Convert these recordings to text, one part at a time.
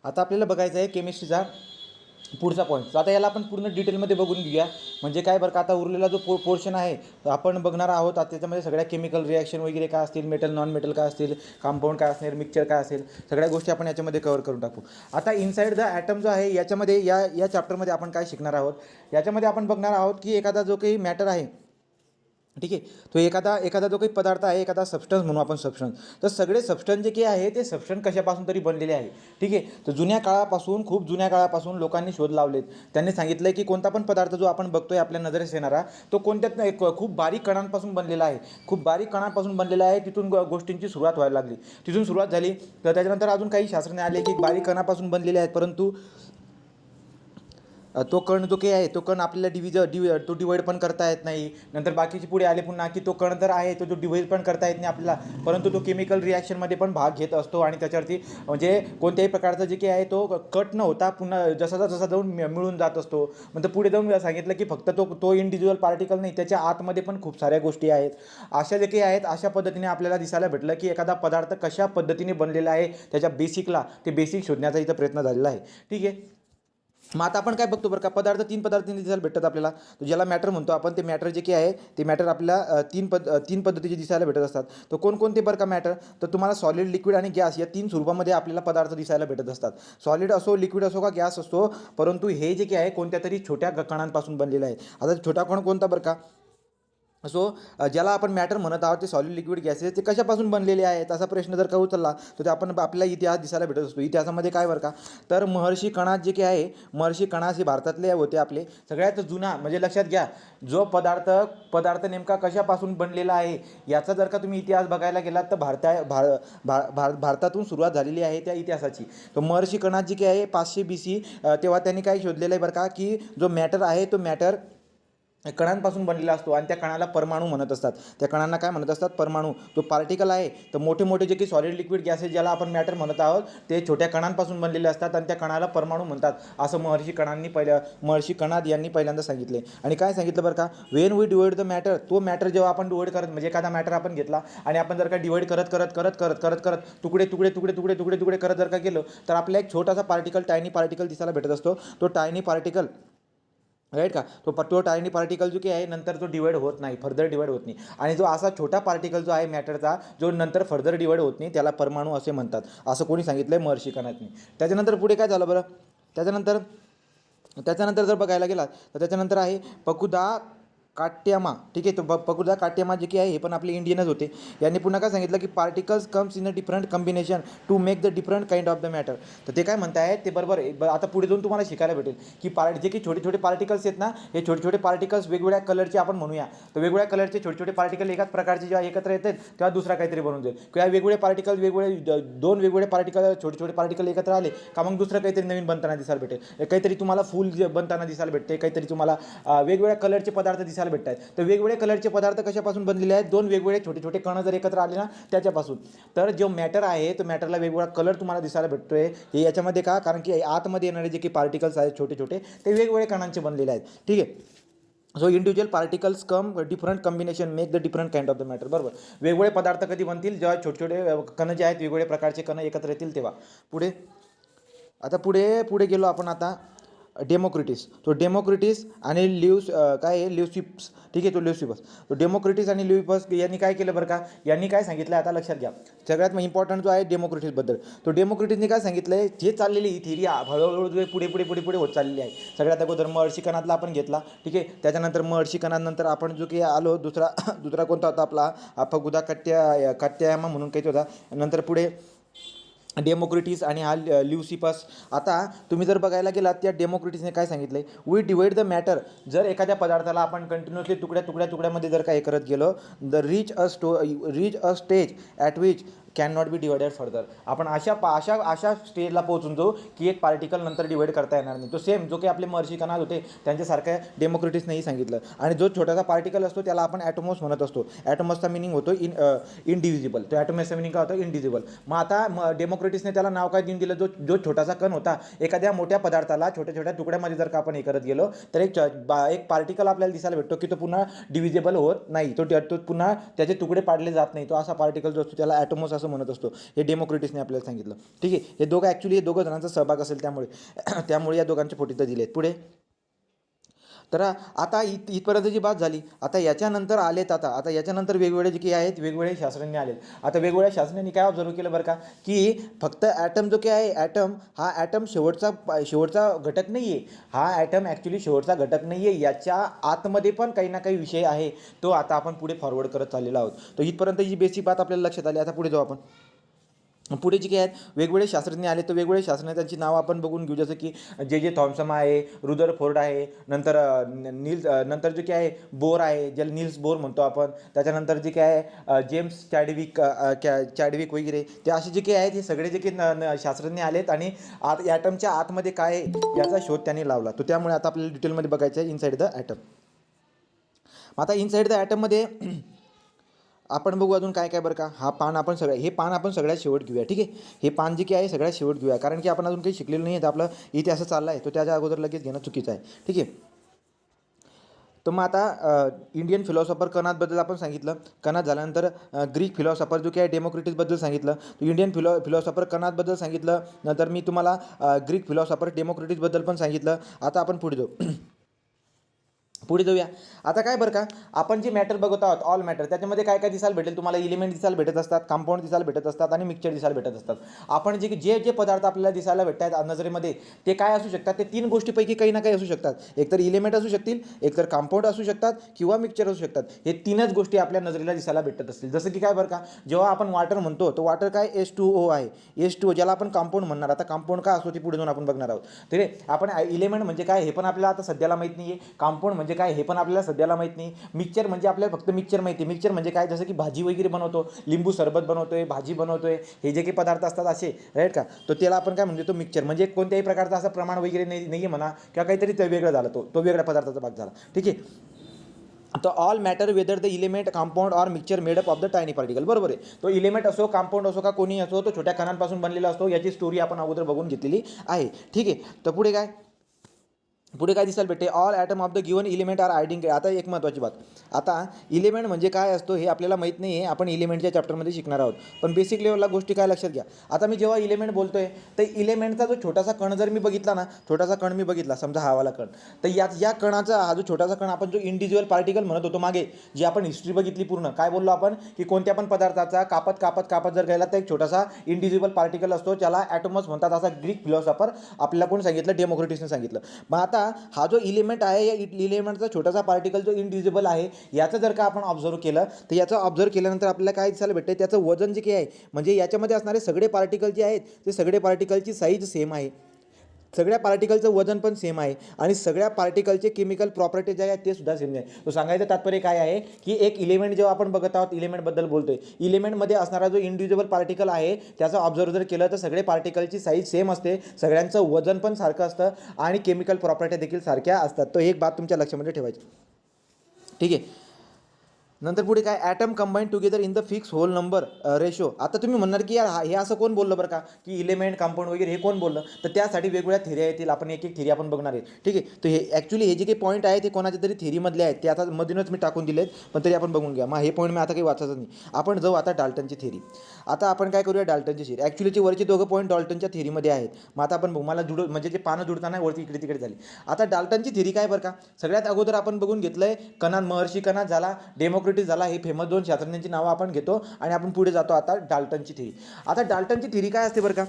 आता आपल्याला बघायचं आहे केमिस्ट्रीचा पुढचा पॉईंट. तर आता याला आपण पूर्ण डिटेलमध्ये बघून घेऊया. म्हणजे काय बरं का, आता उरलेला जो पोर्शन आहे तो आपण बघणार आहोत. आता त्याच्यामध्ये सगळ्या केमिकल रिॲक्शन वगैरे काय असतील, मेटल नॉन मेटल काय असतील, कंपाऊंड काय असणार, मिक्सचर काय असेल, सगळ्या गोष्टी आपण याच्यामध्ये कव्हर करून टाकू. आता इनसाइड द ॲटम जो आहे याच्यामध्ये या चॅप्टरमध्ये आपण काय शिकणार आहोत, याच्यामध्ये आपण बघणार आहोत की एखादा जो काही मॅटर आहे, ठीक आहे, तो एखादा जो काही पदार्थ आहे, एखादा सबस्टन्स म्हणू आपण सबस्टन्स. तर सगळे सबस्टन्स जे काही आहे ते सबस्टन्स कशापासून तरी बनलेले आहे. ठीक आहे. तर खूप जुन्या काळापासून लोकांनी शोध लावलेत. त्यांनी सांगितलं की कोणता पण पदार्थ जो आपण बघतोय आपल्या नजरेस येणारा, तो खूप बारीक कणांपासून बनलेला आहे. खूप बारीक कणांपासून बनलेला आहे. तिथून गोष्टींची सुरुवात व्हायला लागली. तिथून सुरुवात झाली तर त्याच्यानंतर अजून काही शास्त्रज्ञ आले की बारीक कणापासून बनलेले आहेत, परंतु तो कण जो काही आहे तो कण आपल्याला तो डिवाईड पण करता येत नाही. नंतर बाकीचे पुढे आले पुन्हा की तो कण तर आहे तो डिवाईड पण करता येत नाही आपल्याला, परंतु तो केमिकल रिॲक्शनमध्ये पण भाग घेत असतो आणि त्याच्यावरती म्हणजे कोणत्याही प्रकारचं जे काही आहे तो कट न होता पुन्हा जसा जाऊन मिळून जात असतो. म्हणजे पुढे जाऊन सांगितलं की फक्त तो इंडिव्हिज्युअल पार्टिकल नाही, त्याच्या आतमध्ये पण खूप साऱ्या गोष्टी आहेत. अशा जे काही आहेत अशा पद्धतीने आपल्याला दिसायला भेटलं की एखादा पदार्थ कशा पद्धतीने बनलेला आहे त्याच्या ते बेसिक शोधण्याचा इथं प्रयत्न झालेला आहे. ठीक आहे. मग आता आपण काय बघतो बरं का, तीन पदार्थांनी दिसायला भेटतात आपल्याला. ज्याला मॅटर म्हणतो आपण, ते मॅटर जे काही आहे ते मॅटर आपल्याला तीन पद्धतीचे दिसायला भेटत असतात. तर कोणकोणते बरं का मॅटर, तर तुम्हाला सॉलिड, लिक्विड आणि गॅस या तीन स्वरूपामध्ये आपल्याला पदार्थ दिसायला भेटत असतात. सॉलिड असो, लिक्विड असो का गॅस असतो, परंतु हे जे काही आहे कोणत्या तरी छोट्या कणांपासून बनलेलं आहे. आता छोटा कण कोणता बरं का, सो ज्याला आपण मॅटर म्हणत आहोत ते सॉलिड, लिक्विड, गॅसेस ते कशापासून बनलेले आहेत असा प्रश्न जर का उचलला तर ते आपल्याला इतिहास दिसायला भेटत असतो. इतिहासामध्ये काय बरं का, तर महर्षी कणाद जे काही आहे, महर्षी कणाद हे भारतातले होते आपले सगळ्यात जुना. म्हणजे लक्षात घ्या, जो पदार्थ नेमका कशापासून बनलेला आहे याचा जर का तुम्ही इतिहास बघायला गेलात तर भारतातून सुरुवात झालेली आहे त्या इतिहासाची. तर महर्षी कणाद जे काही आहे 500 BC, तेव्हा त्यांनी काय शोधलेलं आहे बरं का, की जो मॅटर आहे तो मॅटर कणांपासून बनलेला असतो आणि त्या कणाला परमाणू म्हणत असतात. त्या कणांना काय म्हणत असतात, परमाणू. तो पार्टिकल आहे तर मोठे जे काही सॉलिड, लिक्विड, गॅसेस ज्याला आपण मॅटर म्हणत आहोत ते छोट्या कणांपासून बनलेले असतात आणि त्या कणाला परमाणू म्हणतात, असं महर्षी कणाद यांनी पहिल्यांदा सांगितले. आणि काय सांगितलं बरं का, when we divide the matter, तो मॅटर जेव्हा आपण डिवाइड करत, म्हणजे एखादा मॅटर आपण घेतला आणि आपण जर का डिवाइड करत तुकडे करत जर का गेलो तर आपल्याला एक छोटासा टायनी पार्टिकल दिसायला भेटत असतो. तो टायनी पार्टिकल, राईट का, तो टायनी पार्टिकल जो की आहे नंतर तो डिवाइड होत नाही, फर्दर डिवाइड होत नाही. आणि जो असा छोटा पार्टिकल जो आहे मॅटरचा, जो नंतर फर्दर डिवाइड होत नाही, त्याला परमाणू असे म्हणतात, असं कोणी सांगितलं आहे, महर्षी कणादनी. त्याच्यानंतर पुढे काय झालं बरं, त्याच्यानंतर जर बघायला गेलात तर त्याच्यानंतर आहे पकुदा काट्यामा. ठीक आहे, तो पकुदा काट्यामा जे की आहे हे पण आपले इंडियनच होते. यांनी पुन्हा काय सांगितलं की particles comes in a different combination to make the different kind of the matter. तर ते काय म्हणताय ते बरोबर आहे. आता पुढे जाऊन तुम्हाला शिकायला भेटेल की जे की छोटे पार्टिकल्स आहेत ना, हे छोटे पार्टिकल्स वेगवेगळ्या कलरचे आपण म्हणूया, तर वेगवेगळ्या कलरचे छोटे पार्टिकल एकाच प्रकारचे जेव्हा एकत्र येतात तेव्हा दुसरा काहीतरी बनून जाईल. किंवा दोन वेगवेगळे पार्टिकल, छोटे पार्टिकल एकत्र आले का मग दुसरं काहीतरी नवीन बनताना दिसायला भेटेल. काहीतरी तुम्हाला फूल बनताना दिसायला भेटते, काहीतरी तुम्हाला वेगवेगळ्या कलरचे पदार्थ दिसायला भेटतात. तर वेगवेगळे कलरचे पदार्थ कशापासून बनलेले आहेत, दोन वेगवेगळे छोटे कण जर एकत्र आले ना त्याच्यापासून. तर जो मॅटर आहे तो मॅटरला वेगवेगळा कलर तुम्हाला दिसायला भेटतोय हे याच्यामध्ये का, कारण की आतमध्ये येणारे जे काही पार्टिकल्स आहेत छोटे ते वेगवेगळ्या कणांचे बनलेले आहेत. ठीक आहे. So individual particles come different combination make the different kind of the matter. बरोबर, वेगवेगळे पदार्थ कधी बनतील, जेव्हा छोटे कण जे आहेत वेगवेगळ्या प्रकारचे कण एकत्र येतील तेव्हा. पुढे गेलो आपण आता डेमोक्रिटिस. तो डेमोक्रिटिस आणि ल्युसिप्स. ठीक आहे, तो ल्युसिफस. तो डेमोक्रिटिस आणि ल्युसिफस यांनी काय केलं बरं का, यांनी काय सांगितलं आता लक्षात घ्या. सगळ्यात इम्पॉर्टंट जो आहे डेमोक्रिटिसबद्दल, तो डेमोक्रिटिसने काय सांगितलं आहे, जे चाललेली ही थिअरी हळूहळू पुढे होत चाललेली आहे. सगळ्यात अगोदर महर्षी कणादला आपण घेतला. ठीक आहे, त्याच्यानंतर महर्षी कणादनंतर आपण जो काही आलो दुसरा कोणता होता आपला पकुदा काट्यामा म्हणून काही होता. नंतर पुढे डेमोक्रिटिस आणि हा ल्युसिफस. आता तुम्ही जर बघायला गेलात त्या डेमोक्रिटिसने काय सांगितलं आहे, वी डिवाइड द मॅटर. जर एखाद्या पदार्थाला आपण कंटिन्युअसली तुकड्यामध्ये जर काय करत गेलो, the reach a stage at which can not B divided further. आपण अशा स्टेजला पोहोचून जाऊ की एक पार्टिकल नंतर डिवाइड करता येणार नाही. तो सेम जो काही आपले महर्षी कणाद होते त्यांच्यासारख्या डेमोक्रिटिसनेही सांगितलं. आणि जो छोटासा पार्टिकल असतो त्याला आपण ॲटोमॉस म्हणत असतो. ॲटोमॉसचा मिनिंग होतो इनडिव्हिजिबल. तो ॲटोमॉसचा मिनिंग काय होतं, इनडिव्हिजिबल. मग आता डेमोक्रिटिसने त्याला नाव काय देऊन दिलं, जो छोटासा कण होता एखाद्या मोठ्या पदार्थाला छोट्या तुकड्यामध्ये जर का आपण हे करत गेलो तर एक पार्टिकल आपल्याला दिसायला भेटतो की तो पुन्हा डिव्हिजिबल होत नाही, तो पुन्हा त्याचे तुकडे पाडले जात नाही. तो असा पार्टिकल जो असतो त्याला ॲटोमॉस असं असं म्हणत असतो, हे डेमोक्रेटिसने आपल्याला सांगितलं. ठीक आहे, हे दोघं ॲक्च्युली हे दोघं जणांचा सहभाग असेल त्यामुळे या दोघांचे फोटो इथं दिलेत. पुढे तर आता इथपर्यंत जी बात झाली. आता याच्यानंतर आलेत आता याच्यानंतर वेगवेगळे जे काही आहेत वेगवेगळे शास्त्रज्ञ आलेत. आता वेगवेगळ्या शास्त्रज्ञांनी काय ऑब्झर्व केलं बरं का, की फक्त ॲटम जो काय आहे, हा ॲटम शेवटचा घटक नाही आहे. हा ॲटम ॲक्च्युली शेवटचा घटक नाही आहे, याच्या आतमध्ये पण काही ना काही विषय आहे. तो आता आपण पुढे फॉरवर्ड करत चाललेलो आहोत. तर इथपर्यंत जी बेसिक बात आपल्याला लक्षात आली. आता पुढे जाऊ आपण. पुढे जे काही आहेत वेगवेगळे शास्त्रज्ञ आले, तर वेगवेगळे शास्त्रज्ञांची नावं आपण बघून घेऊ. जसं की जे थॉम्सन आहे, रुदरफोर्ड आहे, नंतर नंतर जे काय आहे बोर आहे, ज्याला नील्स बोर म्हणतो आपण. त्याच्यानंतर जे काय आहे जेम्स चॅडविक वगैरे, ते असे जे काही आहेत हे सगळे जे काही शास्त्रज्ञ आलेत आणि ॲटमच्या आतमध्ये काय आहे याचा शोध त्यांनी लावला. तो त्यामुळे आता आपल्याला डिटेलमध्ये बघायचं आहे इनसाइड द ॲटम. आता इनसाइड द ॲटममध्ये आपण बघू अजून काय काय बरं का. हे पान आपण सगळ्यात शेवट घेऊया. ठीक आहे, हे पान जे काही आहे सगळ्यात शेवट घेऊया, कारण की आपण अजून काही शिकलेलं नाही आहे. तर आपलं इथे असं चाललं आहे, तो त्याच्या अगोदर लगेच घेणं चुकीचं आहे. ठीक आहे, तर मग आता इंडियन फिलॉसॉफर कणादबद्दल आपण सांगितलं. कणाद झाल्यानंतर ग्रीक फिलॉसॉफर जो काही डेमोक्रेटिसबद्दल सांगितलं. इंडियन फिलॉसॉफर कणादबद्दल सांगितलं. नंतर मी तुम्हाला ग्रीक फिलॉसॉफर डेमोक्रेटिसबद्दल पण सांगितलं. आता आपण पुढे जाऊया. आता काय बरं का, आपण जे मॅटर बघत आहोत ऑल मॅटर, त्याच्यामध्ये काय काय दिसायला भेटेल तुम्हाला. एलिमेंट दिसायला भेटत असतात, कंपाऊंड दिसायला भेटत असतात आणि मिक्सचर दिसायला भेटत असतात. आपण जे पदार्थ आपल्याला दिसायला भेटतात नजरेमध्ये ते काय असू शकतात, ते तीन गोष्टीपैकी काही ना काही असू शकतात. एकतर एलिमेंट असू शकतील, एकतर कंपाऊंड असू शकतात किंवा मिक्सचर असू शकतात. हे तीनच गोष्टी आपल्या नजरेला दिसायला भेटत असतील. जसं की काय बरं का, जेव्हा आपण वॉटर म्हणतो तो वॉटर काय H2O आहे. H2O ज्याला आपण कंपाऊंड म्हणणार. आता कंपाऊंड काय असतो ते पुढे जाऊन आपण बघणार आहोत. तर आपण एलिमेंट म्हणजे काय हे पण आपल्याला आता सध्याला माहीत नाही आहे. कंपाऊंड म्हणजे काय हे पण आपल्याला सध्याला माहीत नाही. मिक्सचर म्हणजे आपल्याला फक्त मिक्सचर माहिती आहे. मिक्सचर म्हणजे काय, जसं की भाजी वगैरे बनवतो, लिंबू सरबत बनवतोय, भाजी बनवतोय, हे जे काही पदार्थ असतात असे, राईट का, तो त्याला आपण काय म्हणतो, तो मिक्सचर. म्हणजे कोणत्याही प्रकारचा असं प्रमाण वगैरे नाही आहे म्हणा, किंवा काहीतरी ते वेगळं झालं, तो वेगळ्या पदार्थाचा भाग झाला. ठीक आहे, तर all matter whether the element compound or mixture made up of the tiny particle. बरोबर आहे, तो इलिमेंट असो, कंपाऊंड असो, का कोणी असो, तो छोट्या कणांपासून बनलेला असतो. याची स्टोरी आपण अगोदर बघून घेतलेली आहे. ठीक आहे, तर पुढे काय दिसायला भेटते, all atom of the given element are identity. आता एक महत्त्वाची बात, आता इलिमेंट म्हणजे काय असतो हे आपल्याला माहीत नाही आहे. आपण इलिमेंटच्या चॅप्टरमध्ये शिकणार आहोत, पण बेसिक लेवलला गोष्टी काय लक्षात घ्या. आता मी जेव्हा इलिमेंट बोलतोय, तर इलिमेंटचा जो छोटासा कण जर मी बघितला ना, छोटासा कण मी बघितला, समजा हावाला कण, तर या कणाचा हा जो छोटासा कण, आपण जो इंडिव्हिज्युअल पार्टिकल म्हणत होतो मागे, जी आपण हिस्ट्री बघितली पूर्ण, काय बोललो आपण, की कोणत्या पण पदार्थाचा कापत जर गेला तर एक छोटासा इंडिव्हिज्युअल पार्टिकल असतो, त्याला ॲटॉमस म्हणतात. असा ग्रीक फिलॉसॉफर आपल्याला कोण सांगितलं, डेमोक्रेटिसने सांगितलं. मग आता हा जो इलिमेंट आहे, या इलिमेंटचा छोटासा पार्टिकल जो इनडिव्हिजिबल आहे, याचं जर का आपण ऑब्झर्व केलं, तर याचं ऑब्झर्व केल्यानंतर आपल्याला काय दिसायला भेटते, त्याचं वजन जे काही आहे, म्हणजे याच्यामध्ये असणारे सगळे पार्टिकल जे आहेत, ते सगळे पार्टिकलची साईज सेम आहे, सगळ्या पार्टिकलचं वजन पण सेम आहे, आणि सगळ्या पार्टिकलचे केमिकल प्रॉपर्टीज आहेत ते सुद्धा सेम आहे. तो सांगायचं तात्पर्य काय आहे, की एक इलिमेंट जेव्हा आपण बघत आहोत, इलिमेंटबद्दल बोलतोय, इलिमेंटमध्ये असणारा जो इंडिव्हिज्युअल पार्टिकल आहे त्याचा ऑब्झर्व जर केलं तर सगळे पार्टिकलची साईज सेम असते, सगळ्यांचं वजन पण सारखं असतं, आणि केमिकल प्रॉपर्टी देखील सारख्या असतात. तो एक बात तुमच्या लक्षामध्ये ठेवायची. ठीक आहे, नंतर पुढे काय, atom combine together in the fix whole number ratio. आता तुम्ही म्हणणार की यार हे असं कोण बोललं बरं का, की इलिमेंट कंपाऊंड वगैरे हे कोण बोललं, तर त्यासाठी वेगवेगळ्या थेऱ्या येतील. आपण एक थेरी आपण बघणार आहे. ठीक आहे, तर हे ॲक्च्युली हे जे काही पॉईंट आहे ते कोणाच्या तरी थेरीमधले आहेत, ते आता मधूनच मी टाकून दिलेत, पण तरी आपण बघून घ्या. मग हे पॉईंट मी आता काही वाचायचं नाही. आपण जाऊ आता डाल्टनची थेरी. आता आपण काय करूया, डाल्टनची थेरी. ॲक्च्युलीचे वरचे दोघं पॉईंट डाल्टनच्या थेरीमध्ये आहेत. मग आता आपण बघू, मला म्हणजे जे पानं जुडताना वरती इकडे तिकडे झाली. आता डाल्टनची थेरी काय बरं का, सगळ्यात अगोदर आपण बघून घेतलंय महर्षी कणाद झाला, डेमोक्रेटिस झाला, हे फेमस दोन शास्त्रज्ञांची नावं आपण घेतो, आणि आपण पुढे जातो आता डाल्टनची थेरी. आता डाल्टनची थेरी काय असते बरं का,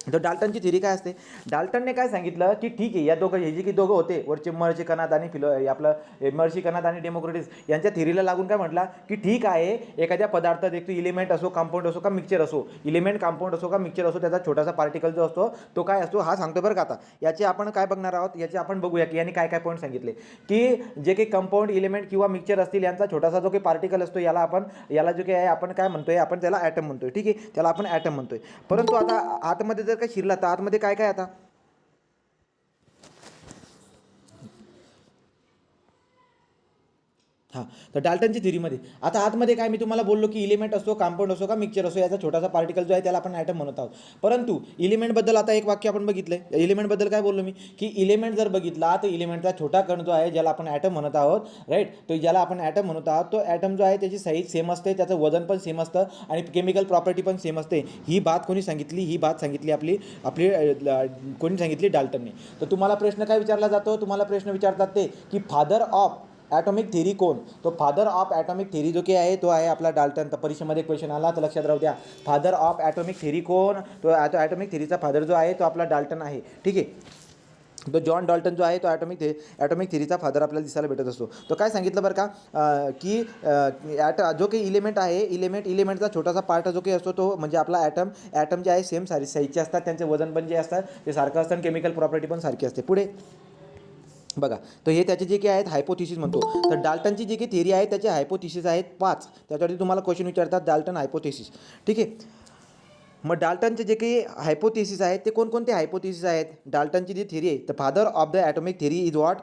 तर डाल्टनची थेरी काय असते, डाल्टनने काय सांगितलं, की ठीक आहे, या हे जे की दोघं होते वरचे महर्षी कणाद आणि आपलं महर्षी कणाद आणि डेमोक्रेटिस, यांच्या थेरीला लागून काय म्हटला, की ठीक आहे, एखाद्या पदार्थात एक तो इलिमेंट असो, कंपाऊंड असो, का मिक्सचर असो, इलिमेंट कंपाऊंड असो का मिक्सचर असो, त्याचा छोटासा पार्टिकल जो असतो तो काय असतो हा सांगतो बरं का. आता याचे आपण काय बघणार आहोत, याचे आपण बघूया की यांनी काय काय पॉईंट सांगितले, की जे काही कंपाऊंड इलिमेंट किंवा मिक्सचर असतील यांचा छोटासा जो काही पार्टिकल असतो, याला जो काही आहे आपण काय म्हणतोय, आपण त्याला ॲटम म्हणतोय. ठीक आहे, त्याला आपण ॲटम म्हणतोय. परंतु आता आतमध्ये जर काय शिरला, तर आतमध्ये काय काय, आता हां, तर डाल्टनच्या थिअरीमध्ये आता आतमध्ये काय मी तुम्हाला बोललो की इलिमेंट असो, कंपाऊंड असो का मिक्सचर असो, याचा छोटासा पार्टिकल जो आहे त्याला आपण ॲटम म्हणत आहोत. परंतु इलिमेंटबद्दल आता एक वाक्य आपण बघितलं आहे. इलिमेंटबद्दल काय बोललो मी की इलिमेंट जर बघितला तर इलिमेंटचा छोटा कण जो आहे ज्याला आपण ॲटम म्हणत आहोत, राईट, तो ज्याला आपण ॲटम म्हणत आहोत, तो ॲटम जो आहे त्याची साईज सेम असते, त्याचं वजन पण सेम असतं आणि केमिकल प्रॉपर्टी पण सेम असते. ही बात कोणी सांगितली? ही बात सांगितली आपली आपली कोणी सांगितली? डाल्टनने. तर तुम्हाला प्रश्न काय विचारला जातो? तुम्हाला प्रश्न विचारतात ते की फादर ऑफ ॲटॉमिक थेरी कोण? तो फादर ऑफ ॲटॉमिक थेरी जो काही आहे तो आहे आपला डाल्टन. तर परीक्षेमध्ये क्वेश्चन आला तर लक्षात राहू द्या. फादर ऑफ ॲटॉमिक थेरी कोण? तो ॲटॉमिक थेरीचा फादर जो आहे तो आपला डाल्टन आहे. ठीक आहे. तो जॉन डाल्टन जो आहे तो ॲटॉमिक थेरीचा फादर आपल्याला दिसायला भेटत असतो. तो काय सांगितलं बरं का की जो काही इलिमेंट आहे इलिमेंटचा छोटासा पार्ट जो काही असतो तो म्हणजे आपला ॲटम जे आहे सेम साईजचे असतात, त्यांचे वजन पण जे असतात ते सारखं असतं आणि केमिकल प्रॉपर्टी पण सारखी असते. पुढे बघा, तर हे त्याचे जे काही आहेत हायपोथिसिस म्हणतो. तर डाल्टनची जी काही थिअरी आहे त्याचे हायपोथिसिस आहेत 5. त्याच्यावरती तुम्हाला क्वेश्चन विचारतात डाल्टन हायपोथिसिस. ठीक आहे. मग डाल्टनचे जे काही हायपोथिसिस आहेत ते कोणकोणते हायपोथिसिस आहेत? डाल्टनची जी थिअरी आहे तर father of the atomic theory is what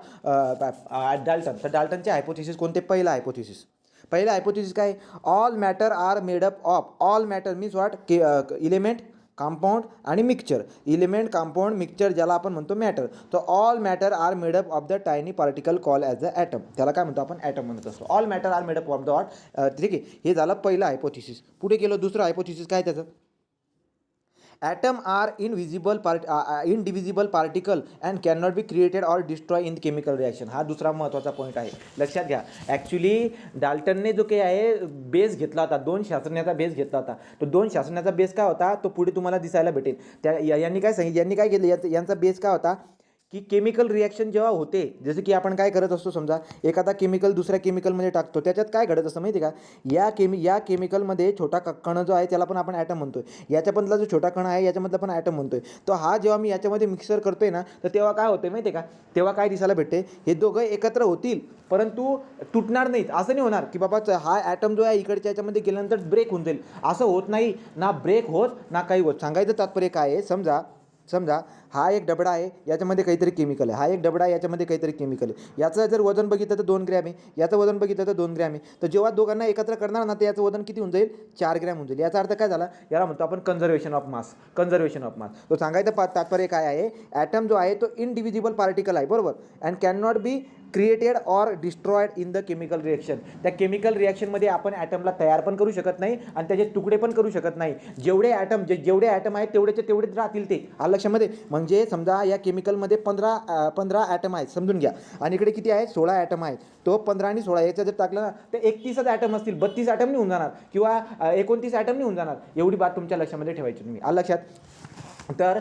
Dalton. तर डाल्टनचे हायपोथिसिस कोणते? पहिला हायपोथिसिस काय? All matter are made up of. All matter means what? Element, compound आणि मिक्सचर. इलिमेंट, कंपाऊंड, मिक्सचर ज्याला आपण म्हणतो मॅटर. तर all matter are made up of the tiny particle call as the atom. त्याला काय म्हणतो आपण? ॲटम म्हणत असतो. All matter are made up of the what. ठीक आहे, हे झालं पहिलं हायपोथिसिस. पुढे गेलो दुसरं हायपोथिसिस काय त्याचं? Atom are indivisible particle and can not be created or destroy in chemical reaction. हा दुसरा महत्त्वाचा पॉईंट आहे, लक्षात घ्या. ॲक्च्युली डाल्टनने जो काही आहे बेस घेतला होता, 2 शास्त्रज्ञाचा बेस घेतला होता. तो 2 शास्त्रज्ञाचा बेस काय होता तो पुढे तुम्हाला दिसायला भेटेल. यांनी काय सांगितलं, यांनी काय केलं, यांचा बेस काय होता की केमिकल रिॲक्शन जेव्हा होते, जसं की आपण काय करत असतो, समजा एखादा केमिकल दुसऱ्या केमिकलमध्ये टाकतो, त्याच्यात काय घडत असतं माहिती आहे का? या केमिकलमध्ये छोटा कण जो आहे त्याला पण आपण ॲटम म्हणतोय. याच्यामधला जो छोटा कण आहे याच्यामधला पण ॲटम म्हणतोय. तो हा जेव्हा मी याच्यामध्ये मिक्सर करतोय ना, तर तेव्हा काय होतं माहिती आहे का? तेव्हा काय दिसायला भेटते? हे दोघं एकत्र होतील परंतु तुटणार नाहीत. असं नाही होणार की बाबा हा ॲटम जो आहे इकडच्या याच्यामध्ये गेल्यानंतर ब्रेक होऊन जाईल, असं होत नाही. ना ब्रेक होत ना काही होत. सांगायचं तात्पर्य काय आहे? समजा हा एक डबडा आहे, याच्यामध्ये काहीतरी केमिकल आहे. हा एक डबडा आहे, याच्यामध्ये काहीतरी केमिकल आहे. याचं जर वजन बघितलं तर 2 ग्रॅम आहे, याचं वजन बघितलं तर 2 ग्रॅम आहे. तर जेव्हा दोघांना एकत्र करणार ना, तर याचं वजन किती होऊन जाईल? 4 ग्रॅम होऊन जाईल. याचा अर्थ काय झाला? याला म्हणतो आपण कन्झर्वेशन ऑफ मास. तो सांगायचं तात्पर्य काय आहे? ॲटम जो आहे तो इनडिव्हिजिबल पार्टिकल आहे, बरोबर, and can not be created or destroyed in the chemical reaction. त्या केमिकल रिॲक्शनमध्ये आपण ॲटमला तयार पण करू शकत नाही आणि त्याचे तुकडे पण करू शकत नाही. जेवढे ॲटम आहेत तेवढेच राहतील ते. लक्षामध्ये म्हणजे समजा या केमिकलमध्ये 15 ॲटम आहेत समजून घ्या, आणि इकडे किती आहेत? 16 ॲटम आहेत. तो 15 आणि 16 याचं जर टाकलं ना तर 31च ॲटम असतील, 32 ॲटम नाही होऊन जाणार किंवा 29 ॲटम नाही होऊन जाणार. एवढी बात तुमच्या लक्षामध्ये ठेवायची तुम्ही. लक्षात. तर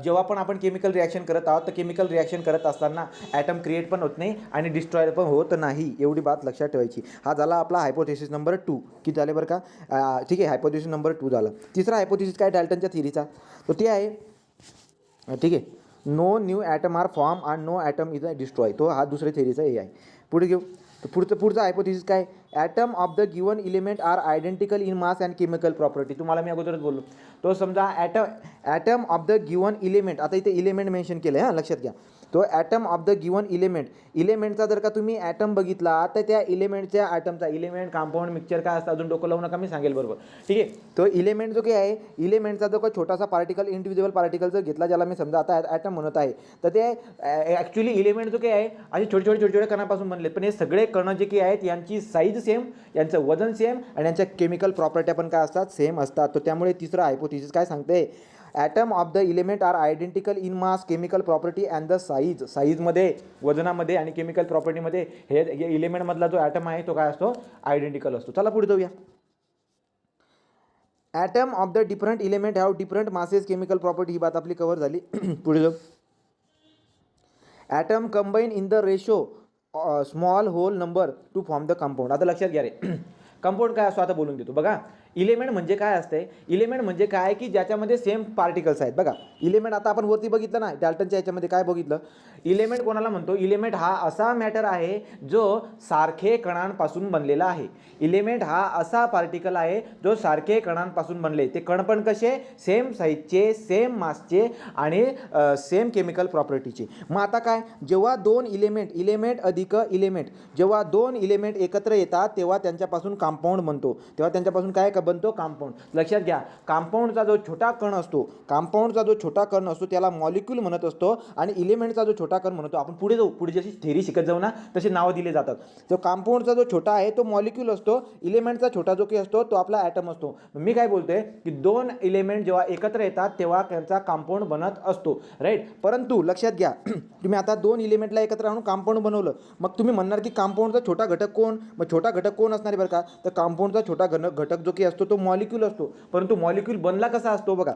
जेव्हा पण आपण केमिकल रिॲक्शन करत आहोत तर केमिकल रिॲक्शन करत असताना ॲटम क्रिएट पण होत नाही आणि डिस्ट्रॉय पण होत नाही. एवढी बात लक्षात ठेवायची. हा झाला आपला हायपोथेसिस नंबर 2. किती झाले बरं का? ठीक आहे, हायपोथेसिस नंबर 2 झालं. तिसरा हायपोथेसिस काय डाल्टनच्या थिअरीचा? तो ते आहे, ठीक आहे, no new atom are form and no atom is a destroy. तो हा दुसऱ्या थिअरीचा हे आहे. पुढे घेऊ. तर पुढचा हायपोथेसिस काय? Atom of the given element are identical in mass and chemical property. तुम्हाला मी अगोदरच बोललो. तो समजा atom of the given element, आता इथे इलिमेंट मेन्शन केलं आहे, लक्षात घ्या. तो ॲटम ऑफ द गिवन इलिमेंटचा जर का तुम्ही ॲटम बघितला तर त्या इलिमेंटच्या ॲटमचा इलिमेंट, कंपाऊंड, मिक्सचर काय असतं अजून डोकं लावू नका, मी सांगेल बरोबर. ठीक आहे. तो इलिमेंट जो काही आहे, इलिमेंटचा जो काही छोटासा पार्टिकल, इंडिव्हिज्युअल पार्टिकल जर घेतला, ज्याला मी समजा आता ॲटम म्हणत आहे, तर ते ॲक्च्युली इलिमेंट जो काही आहे असे छोटे कणापासून बनले, पण हे सगळे कण जे काही आहेत यांची साईज सेम, यांचं वजन सेम आणि यांच्या केमिकल प्रॉपर्ट्या पण काय असतात? सेम असतात. तर त्यामुळे तिसरा हायपोथेसिस काय सांगते? Atom of the element are identical in mass, chemical property and the साईजमध्ये, वजनामध्ये आणि केमिकल प्रॉपर्टीमध्ये हे इलिमेंटमधला जो ॲटम आहे तो काय असतो? आयडेंटिकल असतो. चला पुढे जाऊया. Atom of the different element have different masses, chemical property. ही बात आपली कव्हर झाली. पुढे जाऊ. Atom combine in the ratio small whole number to form the compound. आता लक्षात घ्या रे, कंपाऊंड काय असतो आता बोलून देतो बघा. इलेमेंट म्हणजे काय असते, इलेमेंट म्हणजे काय की ज्याच्यामध्ये सेम पार्टिकल्स आहेत. बघा इलेमेंट आता आपण वरती बघितलं ना डाल्टनच्या याच्यामध्ये काय बघितलं, इलेमेंट कोणाला म्हणतो, इलेमेंट हा असा मॅटर आहे जो सारखे कणांपासून बनलेला आहे. इलेमेंट हा असा पार्टिकल आहे जो सारखे कणांपासून बनले, ते कण पण कसे, सेम साईजचे, सेम मासचे आणि सेम केमिकल प्रॉपर्टीचे. मग आता काय, जेव्हा दोन इलेमेंट अधिक इलेमेंट, जेव्हा दोन इलेमेंट एकत्र येतात तेव्हा त्यांच्यापासून कंपाऊंड बनतो, तेव्हा त्यांच्यापासून काय बनतो, कंपाऊंड. लक्षात घ्या, कंपाऊंडचा जो छोटा कण असतो, कंपाऊंडचा जो छोटा कण असतो त्याला मॉलिक्यूल म्हणत असतो आणि इलेमेंटचा जो छोटा कण म्हणतो. आपण पुढे जाऊ, पुढे जशी थेरी शिकत जाऊ ना तसे नावं दिले जातात. जो कंपाऊंडचा जो छोटा आहे तो मॉलिक्यूल असतो, इलेमेंटचा छोटा जो काही असतो तो आपला ॲटम असतो. मी काय बोलतोय की दोन इलेमेंट जेव्हा एकत्र येतात तेव्हा त्यांचा कंपाऊंड बनत असतो, राईट. परंतु लक्षात घ्या, तुम्ही आता दोन इलेमेंटला एकत्र आणून कंपाऊंड बनवलं, मग तुम्ही म्हणणार की कंपाऊंडचा छोटा घटक कोण, मग छोटा घटक कोण असणार आहे बरं का, तर कंपाऊंडचा छोटा घटक जो काही असतो तो मॉलिक्यूल असतो. परंतु मॉलिक्यूल बनला कसा असतो बघा,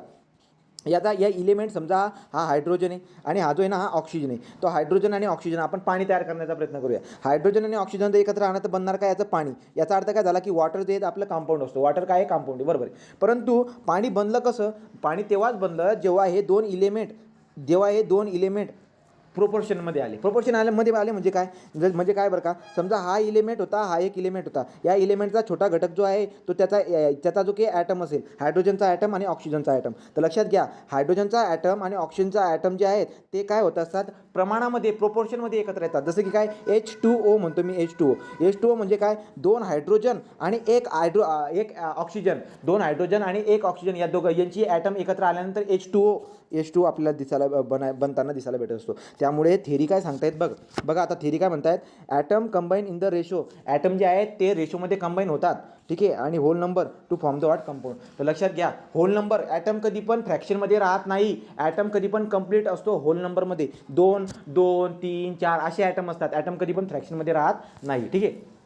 याचा या इलेमेंट समजा हा हायड्रोजन आहे आणि हा जो आहे ना हा ऑक्सिजन आहे. तो हायड्रोजन आणि ऑक्सिजन आपण पाणी तयार करण्याचा प्रयत्न करूया. हायड्रोजन आणि ऑक्सिजन जर एकत्र आणत बनणार काय, याचं पाणी. याचा अर्थ काय झाला की वॉटर जे आहे आपलं कंपाऊंड असतो, वॉटर काय आहे, कंपाऊंड आहे, बरोबर आहे. परंतु पाणी बनलं कसं, पाणी तेव्हाच बनलं जेव्हा हे दोन इलेमेंट प्रोपोर्शनमध्ये आले. प्रोपोर्शनमध्ये आले म्हणजे काय, म्हणजे काय बरं का, समजा हा इलेमेंट होता, हा एक इलेमेंट होता, या इलेमेंटचा छोटा घटक जो आहे तो त्याचा जो काही ॲटम असेल, हायड्रोजनचा ॲटम आणि ऑक्सिजनचा ॲटम. तर लक्षात घ्या, हायड्रोजनचा ॲटम आणि ऑक्सिजनचा ॲटम जे आहेत ते काय होत असतात, प्रमाणामध्ये प्रोपोर्शनमध्ये एकत्र येतात. जसं की काय H2O म्हणतो मी, H2O म्हणजे काय, दोन हायड्रोजन आणि एक ऑक्सिजन, दोन हायड्रोजन आणि एक ऑक्सिजन या यांची ॲटम एकत्र आल्यानंतर H2O आपल्याला बनताना दिसायला भेटत असतो. त्यामुळे थेरी काय सांगतायत बघा आता थेरी काय म्हणतायत, atom combine in the ratio, atom जे आहेत ते रेशोमध्ये कंबाईन होतात, ठीक आहे, आणि whole number to form the what compound. तर लक्षात घ्या, होल नंबर, ॲटम कधी पण फ्रॅक्शनमध्ये राहत नाही, ॲटम कधी पण कंप्लीट असतो होल नंबरमध्ये. 2, 2, 3, 4 असे ॲटम असतात, ॲटम कधी पण फ्रॅक्शनमध्ये राहत नाही, ठीक आहे.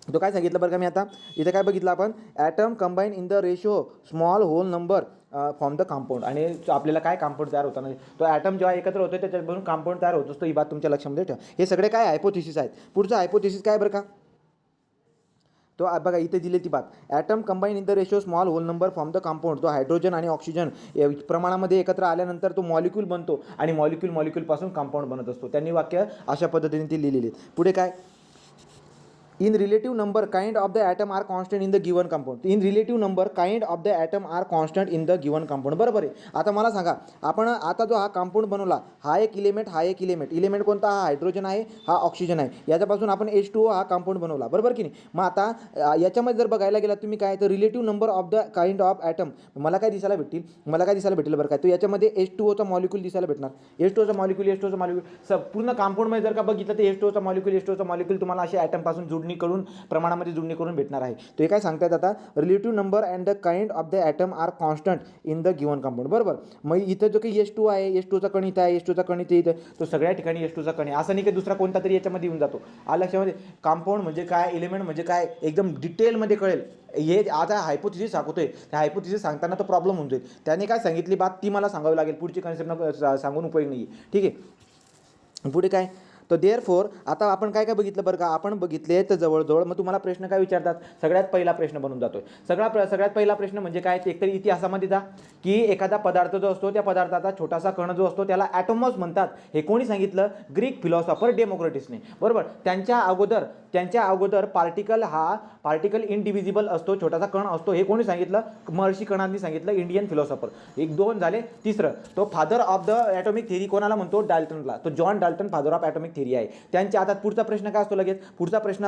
तो काय सांगितलं बरं का मी आता इथे काय बघितलं आपण, atom combine in the ratio small whole number form the compound. आणि आपल्याला काय कंपाऊंड तयार होताना तो ॲटम जेव्हा एकत्र होतो त्याच्यापासून कंपाऊंड तयार होत असतो. ही बात तुमच्या लक्षामध्ये ठेवा. हे सगळे काय हायपोथेसिस आहेत. पुढचं हायपोथेसिस काय बरं का, तो बघा इथे दिली ती बात, atom combine in the ratio small whole number form the compound. तो हायड्रोजन आणि ऑक्सिजन प्रमाणामध्ये एकत्र आल्यानंतर तो मॉलिक्यूल बनतो आणि मॉलिक्यूलपासून कंपाऊंड बनत असतो. त्यांनी वाक्य अशा पद्धतीने ती लिहिलेली आहेत. पुढे काय, in relative number kind of the atom are constant in the given compound. In relative number kind of the atom are constant in the given compound. बरोबर आहे. आता मला सांगा, आपण आता जो हा कंपाऊंड बनवला, हा एक इलेमेंट कोणता, हा हायड्रोजन आहे, हा ऑक्सिजन आहे, याच्यापासून आपण H2O हा कंपाऊंड बनवला, बरोबर की नाही. मग आता याच्यामध्ये जर बघायला गेला तुम्ही काय, तर relative number of the kind of atom मला काय दिसायला भेटेल बरं काय, तो याच्यामध्ये H2Oचा मॉलिक्यूल दिसायला भेटणार. H2Oचा मॉलिक्यूल पूर्ण कंपाऊंडमध्ये जर का बघितलं तर H2Oचा मॉलिक्यूल तुम्हाला असे ॲटमपासून प्रमाणामध्ये जुळणी करून भेटणार आहे. तो हे काय सांगतायत आता, relative number and the kind of the atom are constant in the given compound. बरोबर. मग इथं जो काही H2 आहे, H2चा कण इथं आहे, H2चा कण इथं, तो सगळ्या ठिकाणी H2चा कण आहे, असं नाही की दुसरा कोणता तरी याच्यामध्ये येऊन जातो. लक्षामध्ये, कंपाऊंड म्हणजे काय, एलिमेंट म्हणजे काय, एकदम डिटेलमध्ये कळेल. हे आता हायपोथेसिस सांगतोय, त्या हायपोथेसिस सांगताना तो प्रॉब्लेम होऊन जाईल. त्याने काय सांगितली बात ती मला सांगावी लागेल, पुढची कन्सेप्ट सांगून उपयोग नाही, ठीक आहे. पुढे काय, तर देअरफॉर आता आपण काय बघितलं बरं का, आपण बघितले तर जवळजवळ. मग तुम्हाला प्रश्न काय विचारतात, सगळ्यात पहिला प्रश्न बनून जातोय. सगळ्यात पहिला प्रश्न म्हणजे काय, एकतर इतिहासामध्ये जा की एखादा पदार्थ जो असतो त्या पदार्थाचा छोटासा कण जो असतो त्याला ॲटॉमस म्हणतात. हे कोणी सांगितलं, ग्रीक फिलॉसॉफर डेमोक्रेटसने. बरोबर. त्यांच्या अगोदर पार्टिकल इनडिव्हिजिबल असतो, छोटासा कण असतो, हे कोणी सांगितलं, महर्षी कणांनी सांगितलं, इंडियन फिलॉसॉफर. 1-2 झाले. तिसरं, तो father of the atomic theory कोणाला म्हणतो, डाल्टनला. तो John Dalton father of atomic theory आहे. त्यांच्या आता पुढचा प्रश्न काय असतो, लगेच पुढचा प्रश्न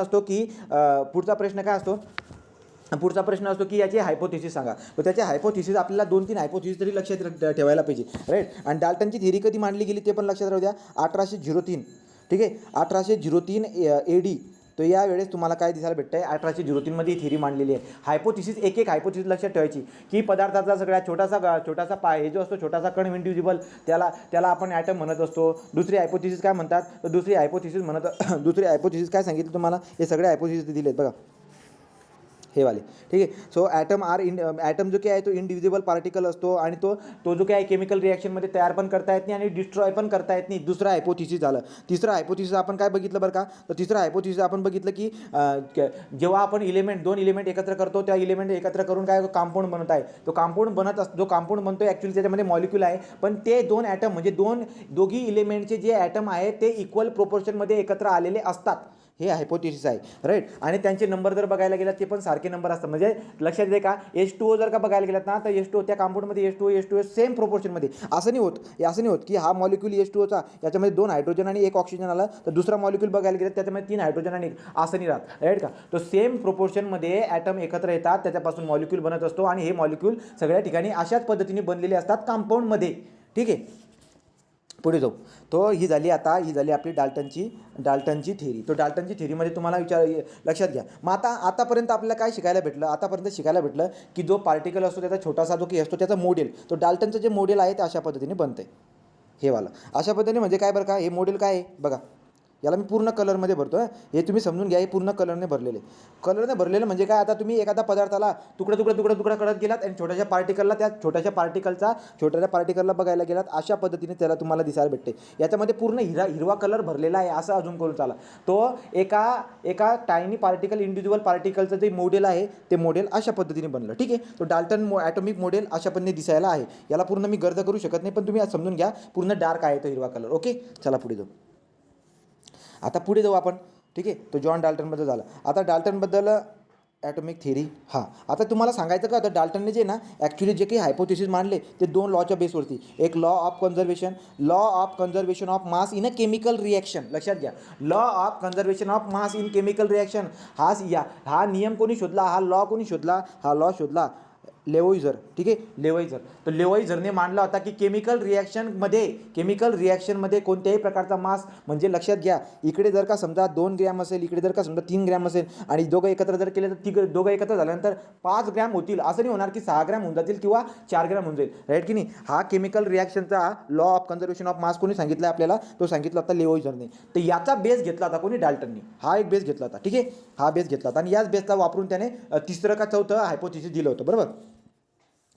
असतो की याची हायपोथेसिस सांगा. तर त्याचे हायपोथेसिस आपल्याला 2-3 हायपोथेसिस तरी लक्षात ठेवायला पाहिजे, राईट. आणि डाल्टनची थेरी कधी मांडली गेली ते पण लक्षात राहू द्या, 1803, ठीक आहे, 1803 AD. तर यावेळेस तुम्हाला काय दिसायला भेटतं आहे, 1803 मध्ये ही थेरी मांडलेली आहे. हायपोथेसिस एक हायपोथेसिस लक्षात ठेवायची की पदार्थाचा सगळ्यात छोटासा पाय, हे जो असतो छोटासा कण इनडिव्हिजिबल, त्याला आपण ॲटम म्हणत असतो. दुसरी हायपोथेसिस काय म्हणतात, तर दुसरी हायपोथेसिस काय सांगितलं तुम्हाला, हे सगळे हायपोथेसिस दिलेत बघा. हे वाले, ठीक आहे. सो ॲटम जो काय आहे तो इनडिव्हिजिबल पार्टिकल असतो आणि तो जो काय आहे केमिकल रिॲक्शनमध्ये तयार पण करता येत नाही आणि डिस्ट्रॉय पण करता येत नाही. दुसरं हायपोथिसिस झालं. तिसरं हायपोथिसिस आपण काय बघितलं बरं का, तर तिसरं हायपोथिसिस आपण बघितलं की जेव्हा आपण दोन इलिमेंट एकत्र करतो, त्या इलिमेंट एकत्र करून काय कंपाऊंड बनत आहे. तो कंपाऊंड बनत असतो, जो कंपाऊंड बनतो ॲक्च्युली त्याच्यामध्ये मॉलिक्यूल आहे, पण ते दोन ॲटम म्हणजे दोघी इलिमेंटचे जे ॲटम आहे ते इक्वल प्रोपोर्शनमध्ये एकत्र आलेले असतात. हे हायपोथिसिस आहे, राईट. आणि त्यांचे नंबर जर बघायला गेलात ते पण सारखे नंबर असतात. म्हणजे लक्षात येते का, H2O जर का बघायला गेलात ना, तर H2O त्या कंपाऊंडमध्ये H2O सेम प्रोपोर्शनमध्ये. असं नाही होत की हा मॉलिक्यूल H2Oचा याच्यामध्ये 2 हायड्रोजन आणि 1 ऑक्सिजन आला, तर दुसरा मॉलिक्यूल बघायला गेलात त्याच्यामध्ये 3 हायड्रोजन आणि 1, असं नाही राहत, राईट का. तो सेम प्रोपोर्शनमध्ये ॲटम एकत्र येतात, त्याच्यापासून मॉलिक्यूल बनत असतो आणि हे मॉलिक्यूल सगळ्या ठिकाणी अशाच पद्धतीने बनलेले असतात कंपाऊंडमध्ये, ठीक आहे. पुढे जाऊ. ही झाली आपली डाल्टनची थेरी. तो डाल्टनची थेरीमध्ये तुम्हाला लक्षात घ्या. मग आतापर्यंत आपल्याला काय शिकायला भेटलं, शिकायला भेटलं की जो पार्टिकल असतो त्याचा छोटासा जो की असतो त्याचा मॉडेल, तो डाल्टनचं जे मॉडेल आहे ते अशा पद्धतीने बनते. हे वाला अशा पद्धतीने म्हणजे काय बरं का, हे मॉडेल काय आहे बघा. याला मी पूर्ण कलरमध्ये भरतो आहे, हे तुम्ही समजून घ्या. हे पूर्ण कलरने भरलेलं म्हणजे काय, आता तुम्ही एखादा पदार्थाला तुकडा करत गेलात आणि छोट्याशा पार्टिकलला बघायला गेलात, अशा पद्धतीने त्याला तुम्हाला दिसायला भेटते. याच्यामध्ये पूर्ण हिरवा कलर भरलेला आहे, असं अजून करून चाला. तो एका टायनी पार्टिकल इंडिव्हिज्युअल पार्टिकलचं जे मॉडेल आहे ते मॉडेल अशा पद्धतीने बनलं, ठीक आहे. तो डाल्टन ॲटॉमिक मॉडेल अशा पद्धतीने दिसायला आहे. याला पूर्ण मी गर्द करू शकत नाही, पण तुम्ही आज समजून घ्या. पूर्ण डार्क आहे तो हिरवा कलर, ओके. चला पुढे जाऊ. आता पुढे जाऊ आपण, ठीक आहे. तो जॉन डाल्टनबद्दल झाला. आता डाल्टनबद्दल ॲटॉमिक थेरी. आता तुम्हाला सांगायचं का, तर डाल्टनने जे ना ॲक्च्युली जे काही हायपोथिसिस मांडले ते 2 लॉच्या बेसवरती. एक law of conservation of mass in a chemical reaction. लक्षात घ्या, law of conservation of mass in chemical reaction. हा नियम कोणी शोधला, हा लॉ कोणी शोधला, हा लॉ शोधला लेवोइझर, ठीक आहे. लेवोइझर. तर लेवोइझरने मांडला होता की केमिकल रिॲक्शनमध्ये कोणत्याही प्रकारचा मास, म्हणजे लक्षात घ्या, इकडे जर का समजा 2 ग्रॅम असेल, इकडे जर का समजा 3 ग्रॅम असेल आणि दोघं एकत्र जर केले तर दोघं एकत्र झाल्यानंतर 5 ग्रॅम होतील. असं नाही होणार की 6 ग्रॅम होऊन जातील किंवा 4 ग्रॅम होऊन जाईल, राईट की नाही. हा केमिकल रिॲक्शनचा law of conservation of mass कोणी सांगितला आपल्याला, तो सांगितला होता लेवोइझरने. तर याचा बेस घेतला होता कोणी, डाल्टनने. हा एक बेस घेतला होता, ठीक आहे. हा बेस घेतला होता आणि याच बेसला वापरून त्याने तिसरं का चौथं हायपोथिसिस दिलं होतं, बरोबर.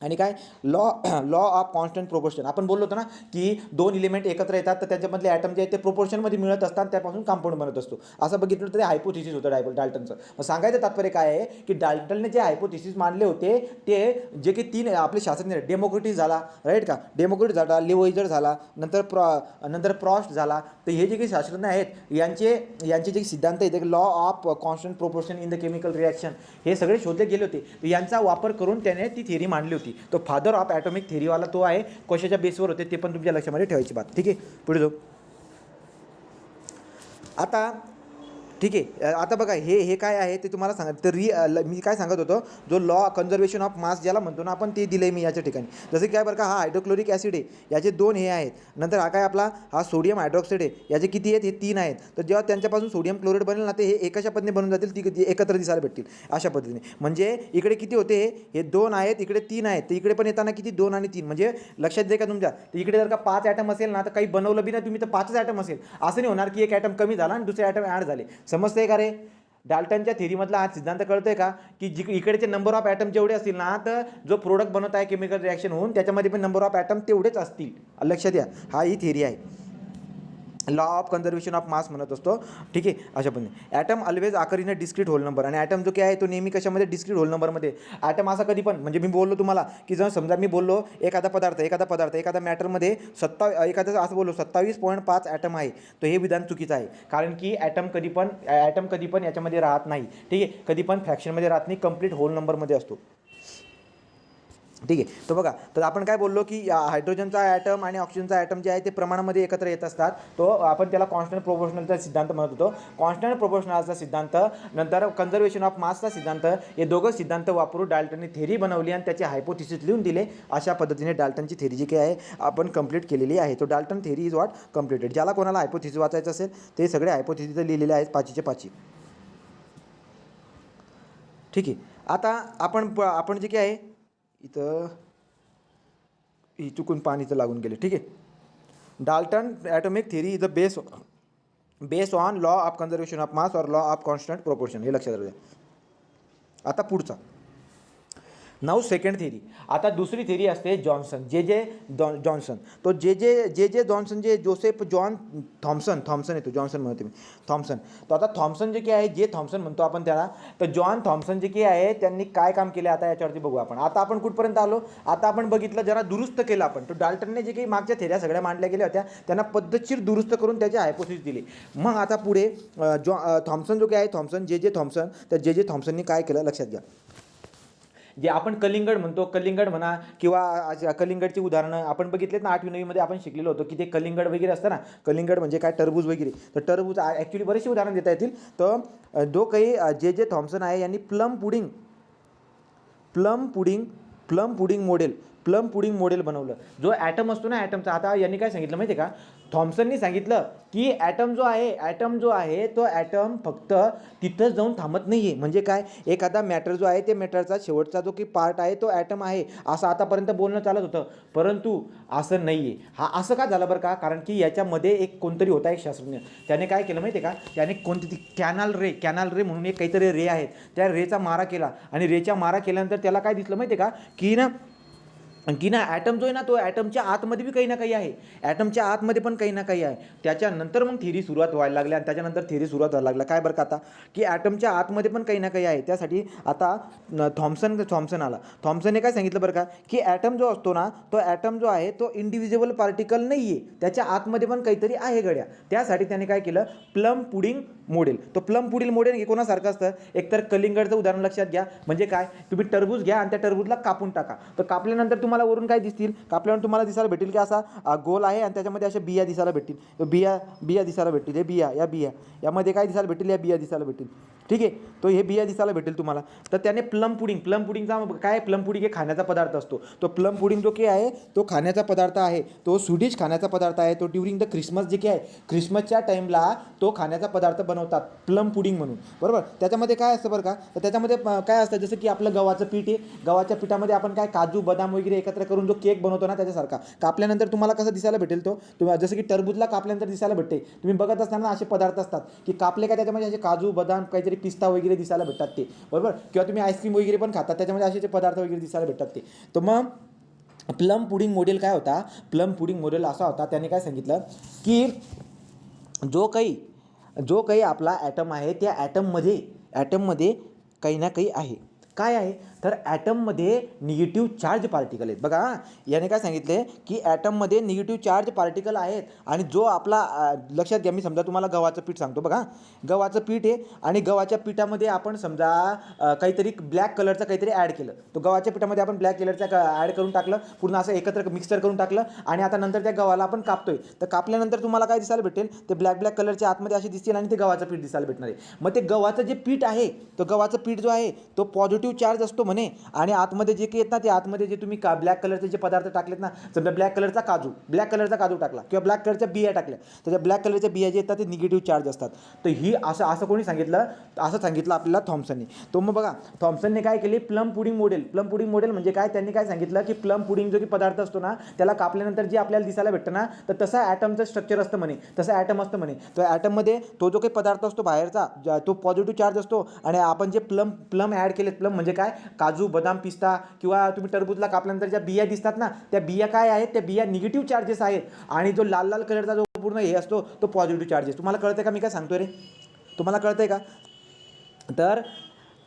आणि काय, लॉ ऑफ कॉन्स्टंट प्रोपोर्शन. आपण बोललो होतो ना की 2 इलिमेंट एकत्र येतात तर त्याच्यामधले ॲटम जे आहेत ते प्रोपोर्शनमध्ये मिळत असतात, त्यापासून कंपाऊंड बनत असतो. असं बघितलं तर ते हायपोथिसिस होतं डाल्टनचं. मग सांगायचं तात्पर्य काय आहे की डाल्टनने जे हायपोथिसिस मांडले होते ते जे की 3 आपले शास्त्रज्ञ, डेमोक्रिटस झाला, राईट का, डेमोक्रिटस झाला, लेवोइझर झाला, नंतर प्रॉस्ट झाला. तर हे जे काही शास्त्रज्ञ आहेत यांचे जे सिद्धांत आहेत, law of constant proportion in the chemical reaction, हे सगळे शोधले गेले होते. तर यांचा वापर करून त्याने ती थेरी मांडली होती. तो फादर ऑफ ॲटॉमिक थेरीवाला तो आहे. कशाच्या बेसवर होते ते पण तुमच्या लक्षामध्ये ठेवायची बात, ठीक आहे. पुढे जाऊ. आता ठीक आहे. आता बघा हे काय आहे ते तुम्हाला सांगा. तर मी काय सांगत होतो, जो लॉ कन्झर्वेशन ऑफ मास ज्याला म्हणतो ना आपण, ते दिलं आहे मी याच्या ठिकाणी. जसं काय बरं का, हा हायड्रोक्लोरिक ॲसिड आहे, याचे 2 हे आहेत. नंतर हा काय आपला हा सोडियम हायड्रॉक्साईड आहे, याचे किती आहेत, हे 3 आहेत. तर जेव्हा त्यांच्यापासून सोडियम क्लोराईड बनेल ना, ते हे एकाच्या पद्धतीने बनून जातील, ती एकत्र दिसायला भेटतील अशा पद्धतीने. म्हणजे इकडे किती होते, हे 2 आहेत, इकडे 3 आहेत, तर इकडे पण येताना किती 2 आणि 3. म्हणजे लक्षात दे का तुमच्या, तर इकडे जर का 5 ॲटम असेल ना, तर काही बनवलं बी ना तुम्ही तर 5च ॲटम असेल. असं नाही होणार की एक ॲटम कमी झाला आणि दुसरे ॲटम ॲड झाले. समजतंय का रे. डाल्टनच्या थेरीमधला हा सिद्धांत कळतोय का, की इकडेचे नंबर ऑफ ॲटम जेवढे असतील ना, तर जो प्रोडक्ट बनत आहे केमिकल रिॲक्शन होऊन त्याच्यामध्ये पण नंबर ऑफ ॲटम तेवढेच असतील. लक्षात द्या, हा ही थेरी आहे. Law of conservation of mass म्हणत असतो, ठीक आहे. अशा पद्धतीने atom always occur in a discrete whole number. आणि ॲटम जो काय आहे तो नेहमी कशामध्ये, डिस्क्रीट होल नंबरमध्ये. ॲटम असा कधी पण, म्हणजे मी बोललो तुम्हाला की जर समजा मी बोललो एखादा मॅटरमध्ये एखादा असं बोललो 27.5 ॲटम आहे, तर हे विधान चुकीचं आहे. कारण की ॲटम कधी पण याच्यामध्ये राहत नाही, ठीक आहे. कधी पण फ्रॅक्शनमध्ये राहत नाही, कंप्लीट होल नंबरमध्ये असतो, ठीक आहे. तर बघा, तर आपण काय बोललो की हायड्रोजनचा ॲटम आणि ऑक्सिजनचा ॲटम जे आहे ते प्रमाणामध्ये एकत्र येत असतात. तो आपण त्याला कॉन्स्टंट प्रोपोर्शनलचा सिद्धांत म्हणत होतो. कॉन्स्टंट प्रोपोर्शनलचा सिद्धांत, नंतर कन्झर्वेशन ऑफ मासचा सिद्धांत, हे दोघं सिद्धांत वापरून डाल्टनने थेरी बनवली आणि त्याचे हायपोथिसिस लिहून दिले. अशा पद्धतीने डाल्टनची थेरी जी काही आहे आपण कंप्लीट केलेली आहे. तो Dalton theory is what completed. ज्याला कोणाला हायपोथिसिस वाचायचं असेल ते सगळे हायपोथिसिस लिहिलेले आहेत 5चे 5. ठीक आहे. आता आपण जे काय आहे इथं चुकून पाणीचं लागून गेले, ठीक आहे. Dalton atomic theory is a base on law of conservation of मास और लॉ ऑफ कॉन्स्टंट प्रोपोर्शन. हे लक्षात राहू द्या. आता पुढचा नाऊ सेकंड थेरी. आता दुसरी थेरी असते जॉन्सन, जॉन्सन. तो जॉन्सन, जे जोसेफ जॉन थॉम्सन येतो, जॉन्सन म्हणतो मी, थॉम्सन. तो आता थॉम्सन जे काय आहे, थॉम्सन म्हणतो आपण त्याला. तर जॉन थॉम्सन जे काय आहे त्यांनी काय काम केले आता याच्यावरती बघू आपण. आता आपण कुठपर्यंत आलो, आता आपण बघितलं, जरा दुरुस्त केलं आपण. तो डाल्टनने जे काही मागच्या थेऱ्या सगळ्या मांडल्या गेल्या होत्या त्यांना पद्धतशीर दुरुस्त करून त्याचे हायपोथेसिस दिले. मग आता पुढे थॉम्सन जो काय आहे, थॉम्सन, थॉम्सन, तर थॉम्सननी काय केलं लक्षात घ्या. जे आपण कलिंगड म्हणतो, कलिंगड म्हणा किंवा कलिंगडची उदाहरणं आपण बघितलेत ना, 8वी 9वीमध्ये आपण शिकलेलो होतो की ते कलिंगड वगैरे असतं ना. कलिंगड म्हणजे काय, टरबूज वगैरे. तर टरबूज ॲक्च्युली बरेचसे उदाहरण देता येतील. तर जो काही जे थॉम्सन आहे यांनी प्लम पुडिंग मॉडेल बनवलं. जो ॲटम असतो ना, ॲटमचा, आता यांनी काय सांगितलं माहिती आहे का, थॉम्सननी सांगितलं की ॲटम जो आहे तो ॲटम फक्त तिथंच जाऊन थांबत नाही आहे. म्हणजे काय, एखादा मॅटर जो आहे ते मॅटरचा शेवटचा जो की पार्ट आहे तो ॲटम आहे असं आतापर्यंत बोलणं चालत होतं. परंतु असं नाही आहे. हा असं का झालं बरं का, कारण की याच्यामध्ये एक कोणतरी होता, एक शास्त्रज्ञ. त्याने काय केलं माहिती आहे का, त्याने कोणती ती कॅनल रे म्हणून एक काहीतरी रे आहेत, त्या रेचा मारा केला. आणि रेचा मारा केल्यानंतर त्याला काय दिसलं माहिती आहे का, की ना ॲटम जो आहे ना, तो ॲटमच्या आतमध्ये बी काही ना काही आहे, ॲटमच्या आतमध्ये पण काही ना काही आहे. त्याच्यानंतर मग थेरी सुरुवात व्हायला लागली. आणि त्याच्यानंतर थेरी सुरुवात व्हायला लागला काय बरं का, आता की ॲटमच्या आतमध्ये पण काही ना काही आहे. त्यासाठी आता थॉम्सन आला. थॉम्सनने काय सांगितलं बरं का, की ॲटम जो असतो ना, तो ॲटम जो आहे तो इंडिव्हिज्युअल पार्टिकल नाही आहे, त्याच्या आतमध्ये पण काहीतरी आहे गड्या. त्यासाठी त्याने काय केलं, प्लम पुडिंग मॉडेल. तो प्लम पुडिंग मॉडेल कोणासारखं असतं, एकतर कलिंगडचं उदाहरण लक्षात घ्या. म्हणजे काय, तुम्ही टरबूज घ्या आणि त्या टरबूजला कापून टाका. तर कापल्यानंतर तुम्हाला वरून काय दिसतील, कापल्यानंतर तुम्हाला दिसायला भेटेल की असा गोल आहे आणि त्याच्यामध्ये अशा बिया दिसायला भेटतील. बिया दिसायला भेटतील. हे बिया यामध्ये काय दिसायला भेटेल, या बिया दिसायला भेटतील. ठीक आहे, तो हे बिया दिसायला भेटेल तुम्हाला. तर त्याने प्लम पुडिंगचा काय, प्लम पुडिंग हे खाण्याचा पदार्थ असतो. तो प्लम पुडिंग जो काय आहे तो खाण्याचा पदार्थ आहे. तो स्वीडिश खाण्याचा पदार्थ आहे. तो ड्युरिंग द ख्रिसमस जे काय आहे, ख्रिसमसच्या टाईमला तो खाण्याचा पदार्थ बनवतात, प्लम पुडिंग म्हणून. बरोबर. त्याच्यामध्ये काय असतं बरं का, तर त्याच्यामध्ये काय असतं, जसं की आपलं गव्हाचं पीठ आहे. गव्हाच्या पिठामध्ये आपण काय काजू बदाम वगैरे एकत्र करून जो केक बनवतो ना, त्याच्यासारखा. कापल्यानंतर तुम्हाला कसं दिसायला भेटेल, तो तुम्ही जसं की टरबूजला कापल्यानंतर दिसायला भेटते. तुम्ही बघत असताना असे पदार्थ असतात की कापले का त्याच्यामध्ये असे काजू बदाम काहीतरी पिस्ता वगैरे दिसायला भेटतात ते. बरोबर. किंवा तुम्ही आईस्क्रीम वगैरे पण खातात, त्याच्यामध्ये असे पदार्थ वगैरे दिसायला भेटतात ते. तर मग प्लम पुडिंग मॉडेल काय होता, प्लम पुडिंग मॉडेल असा होता, त्याने काय सांगितलं की जो काही आपला ॲटम आहे, त्या ॲटममध्ये काही ना काही आहे. काय आहे, तर ॲटममध्ये निगेटिव्ह चार्ज पार्टिकल आहेत. बघा, याने काय सांगितले की ॲटममध्ये निगेटिव्ह चार्ज पार्टिकल आहेत. आणि जो आपला लक्षात घ्या, मी समजा तुम्हाला गव्हाचं पीठ सांगतो. बघा, गव्हाचं पीठ आहे आणि गव्हाच्या पिठामध्ये आपण समजा काहीतरी ब्लॅक कलरचं काहीतरी ॲड केलं. तो गव्हाच्या पिठामध्ये आपण ब्लॅक कलरचं ॲड करून टाकलं, पूर्ण असं एकत्र मिक्सर करून टाकलं. आणि आता नंतर त्या गव्हाला आपण कापतोय. तर कापल्यानंतर तुम्हाला काय दिसायला भेटेल, ते ब्लॅक कलरच्या आतमध्ये असे दिसतील आणि ते गव्हाचं पीठ दिसायला भेटणार आहे. मग ते गव्हाचं जे पीठ आहे, तो गव्हाचं पीठ जो आहे तो पॉझिटिव्ह चार्ज असतो म्हणे. आणि आतमध्ये जे काही येत ना, ते आतमध्ये जे तुम्ही ब्लॅक कलरचे जे पदार्थ टाकलेत ना, समजा ब्लॅक कलरचा काजू टाकला किंवा ब्लॅक कलरच्या बिया टाकल्या, तर त्या ब्लॅक कलरच्या बिया जे येतात ते निगेटिव्ह चार्ज असतात. तर ही असं कोणी सांगितलं, असं सांगितलं आपल्याला थॉम्सनने. तो मग बघा, थॉम्सनने काय केली, प्लम पुडिंग मॉडेल म्हणजे काय, त्यांनी काय सांगितलं की प्लम पुडिंग जो की पदार्थ असतो ना, त्याला कापल्यानंतर जे आपल्याला दिसायला भेटतं ना, तर तसा ॲटमचं स्ट्रक्चर असतं म्हणे, तसं ॲटम असतं म्हणे. तो ॲटममध्ये तो जो काही पदार्थ असतो बाहेरचा, तो पॉझिटिव्ह चार्ज असतो. आणि आपण जे प्लम ॲड केलेत, प्लम म्हणजे काय, काजू बदाम पिस्ता किंवा तुम्ही टरबूजला कापल्यानंतर ज्या बिया दिसतात ना, त्या बिया काय आहेत, त्या बिया निगेटिव्ह चार्जेस आहेत. आणि जो लाल कलरचा जो पूर्ण हे असतो तो पॉझिटिव्ह चार्जेस. तुम्हाला कळतंय का मी काय सांगतोय रे, तुम्हाला कळतंय का? तर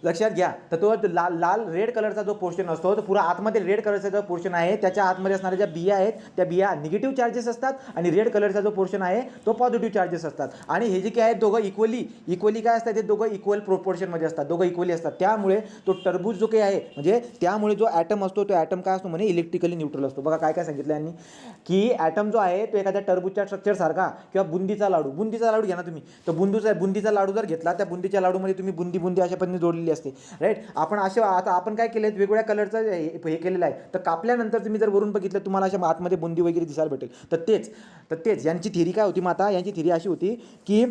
लक्षात घ्या. तर तो लाल रेड कलरचा जो पोर्शन असतो, तो पुरा आतमध्ये रेड कलरचा जो पोर्शन आहे, त्याच्या आतमध्ये असणाऱ्या ज्या बिया आहेत, त्या बिया निगेटिव्ह चार्जेस असतात. आणि रेड कलरचा जो पोर्शन आहे तो पॉझिटिव्ह चार्जेस असतात. आणि हे जे काय आहेत दोघं इक्वली काय असतात, ते दोघं इक्वल प्रोपोर्शनमध्ये असतात, दोघं इक्वली असतात. त्यामुळे तो टरबूज जो काही आहे, म्हणजे त्यामुळे जो ॲटम असतो, तो ॲटम काय असतो म्हणे, इलेक्ट्रिकली न्यूट्रल असतो. बघा काय सांगितलं यांनी, की ॲटम जो आहे तो एखाद्या टरबूजच्या स्ट्रक्चरसारखा, किंवा बुंदीचा लाडू घ्या ना तुम्ही. तर बुंदीचा लाडू जर घेतला, त्या बुंदीच्या लाडूमध्ये तुम्ही बुंदी अशा पद्धतीने जोडलेली असते, राईट. आता आपण काय केलं, वेगवेगळ्या कलरचं हे केलेलं आहे. तर कापल्यानंतर तुम्ही जर वरून बघितलं, तुम्हाला अशा आतमध्ये बुंदी वगैरे दिसायला भेटेल. तर तेच यांची थेरी काय होती, मग आता यांची थेरी अशी होती की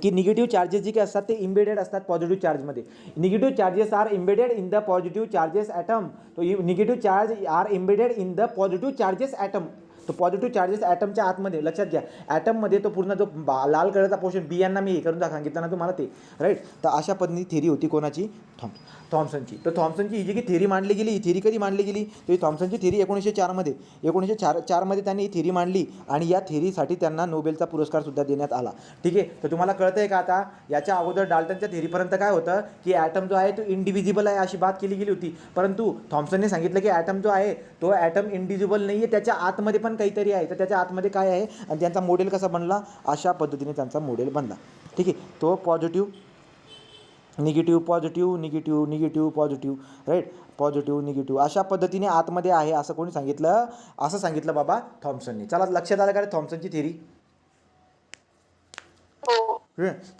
निगेटिव्ह चार्जेस जे काही असतात ते इम्बेडेड असतात पॉझिटिव्ह चार्जमध्ये. Negative charges are embedded in the positive charges atom. तो negative charge are embedded in the positive charges atom. तो पॉझिटिव्ह चार्जेस ॲटमच्या आतमध्ये, लक्षात घ्या ॲटममध्ये तो पूर्ण जो लाल कलरचा पोर्शन बियांना मी हे करून सांगितलं ना तुम्हाला ते, राईट. तर अशा पद्धतीने थेरी होती कोणाची, थॉम्सनची. तर थॉम्सनची ही जी की थेरी मांडली गेली, ही थेरी कधी मांडली गेली, तर ही थॉम्सनची थेरी 1904 मध्ये त्यांनी ही थेरी मांडली आणि या थेरीसाठी त्यांना नोबेलचा पुरस्कारसुद्धा देण्यात आला. ठीक आहे. तर तुम्हाला कळतं आहे का आता, याच्या अगोदर डाल्टनच्या थेरीपर्यंत काय होतं की ॲटम जो आहे तो इंडिव्हिजिबल आहे अशी बात केली गेली होती, परंतु थॉम्सनने सांगितलं की ॲटम जो आहे तो ॲटम इंडिव्हिजिबल नाही आहे, त्याच्या आतमध्ये पण काहीतरी आहे. तर त्याच्या आतमध्ये काय आहे आणि त्यांचा मॉडेल कसा बनला, अशा पद्धतीने त्यांचा मॉडेल बनला. ठीक आहे. तो positive negative positive negative negative positive, right, positive negative अशा पद्धतीने आतमध्ये आहे असं कोणी सांगितलं, असं सांगितलं बाबा थॉम्सनने. चला लक्षात आलं का रे थॉम्सनची थेरी.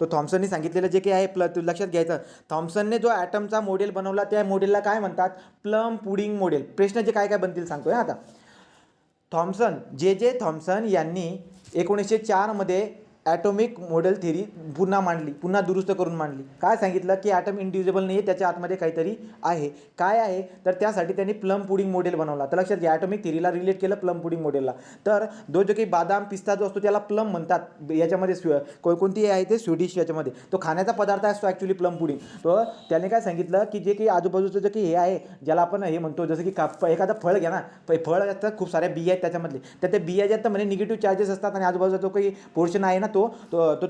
तो थॉम्सनने सांगितलेलं जे काही आहे लक्षात घ्यायचं. थॉम्सनने जो ॲटमचा मॉडेल बनवला त्या मॉडेलला काय म्हणतात, प्लम पुडिंग मॉडेल. प्रश्न जे काय काय बनतील सांगतोय आता. जे थॉम्सन यांनी 1904 मध्ये ॲटॉमिक मॉडेल थेरी पुन्हा मांडली, पुन्हा दुरुस्त करून मांडली. काय सांगितलं की ॲटम इंडिव्हिजिबल नाही आहे, त्याच्या आतमध्ये काहीतरी आहे. काय आहे तर त्यासाठी त्यांनी प्लम पुडिंग मॉडेल बनवला. तर लक्षात घ्या ॲटॉमिक थेरीला रिलेट केलं प्लम पुडिंग मॉडेलला. तर जो काही बादाम पिस्ता जो असतो त्याला प्लम म्हणतात. याच्यामध्ये कोणती आहे ते स्वीडिश, याच्यामध्ये तो खाण्याचा पदार्थ असतो ॲक्च्युली प्लम पुडिंग. तो त्याने काय सांगितलं की जे काही आजूबाजूचं जे काही हे आहे ज्याला आपण हे म्हणतो, जसं की एखादं फळ घ्या ना, फळ असतं खूप साऱ्या बिया आहेत त्याच्यामधले, तर त्या बिया ज्या तर म्हणजे निगेटिव्ह चार्जेस असतात आणि आजूबाजूचा जो काही पोर्शन आहे ना तो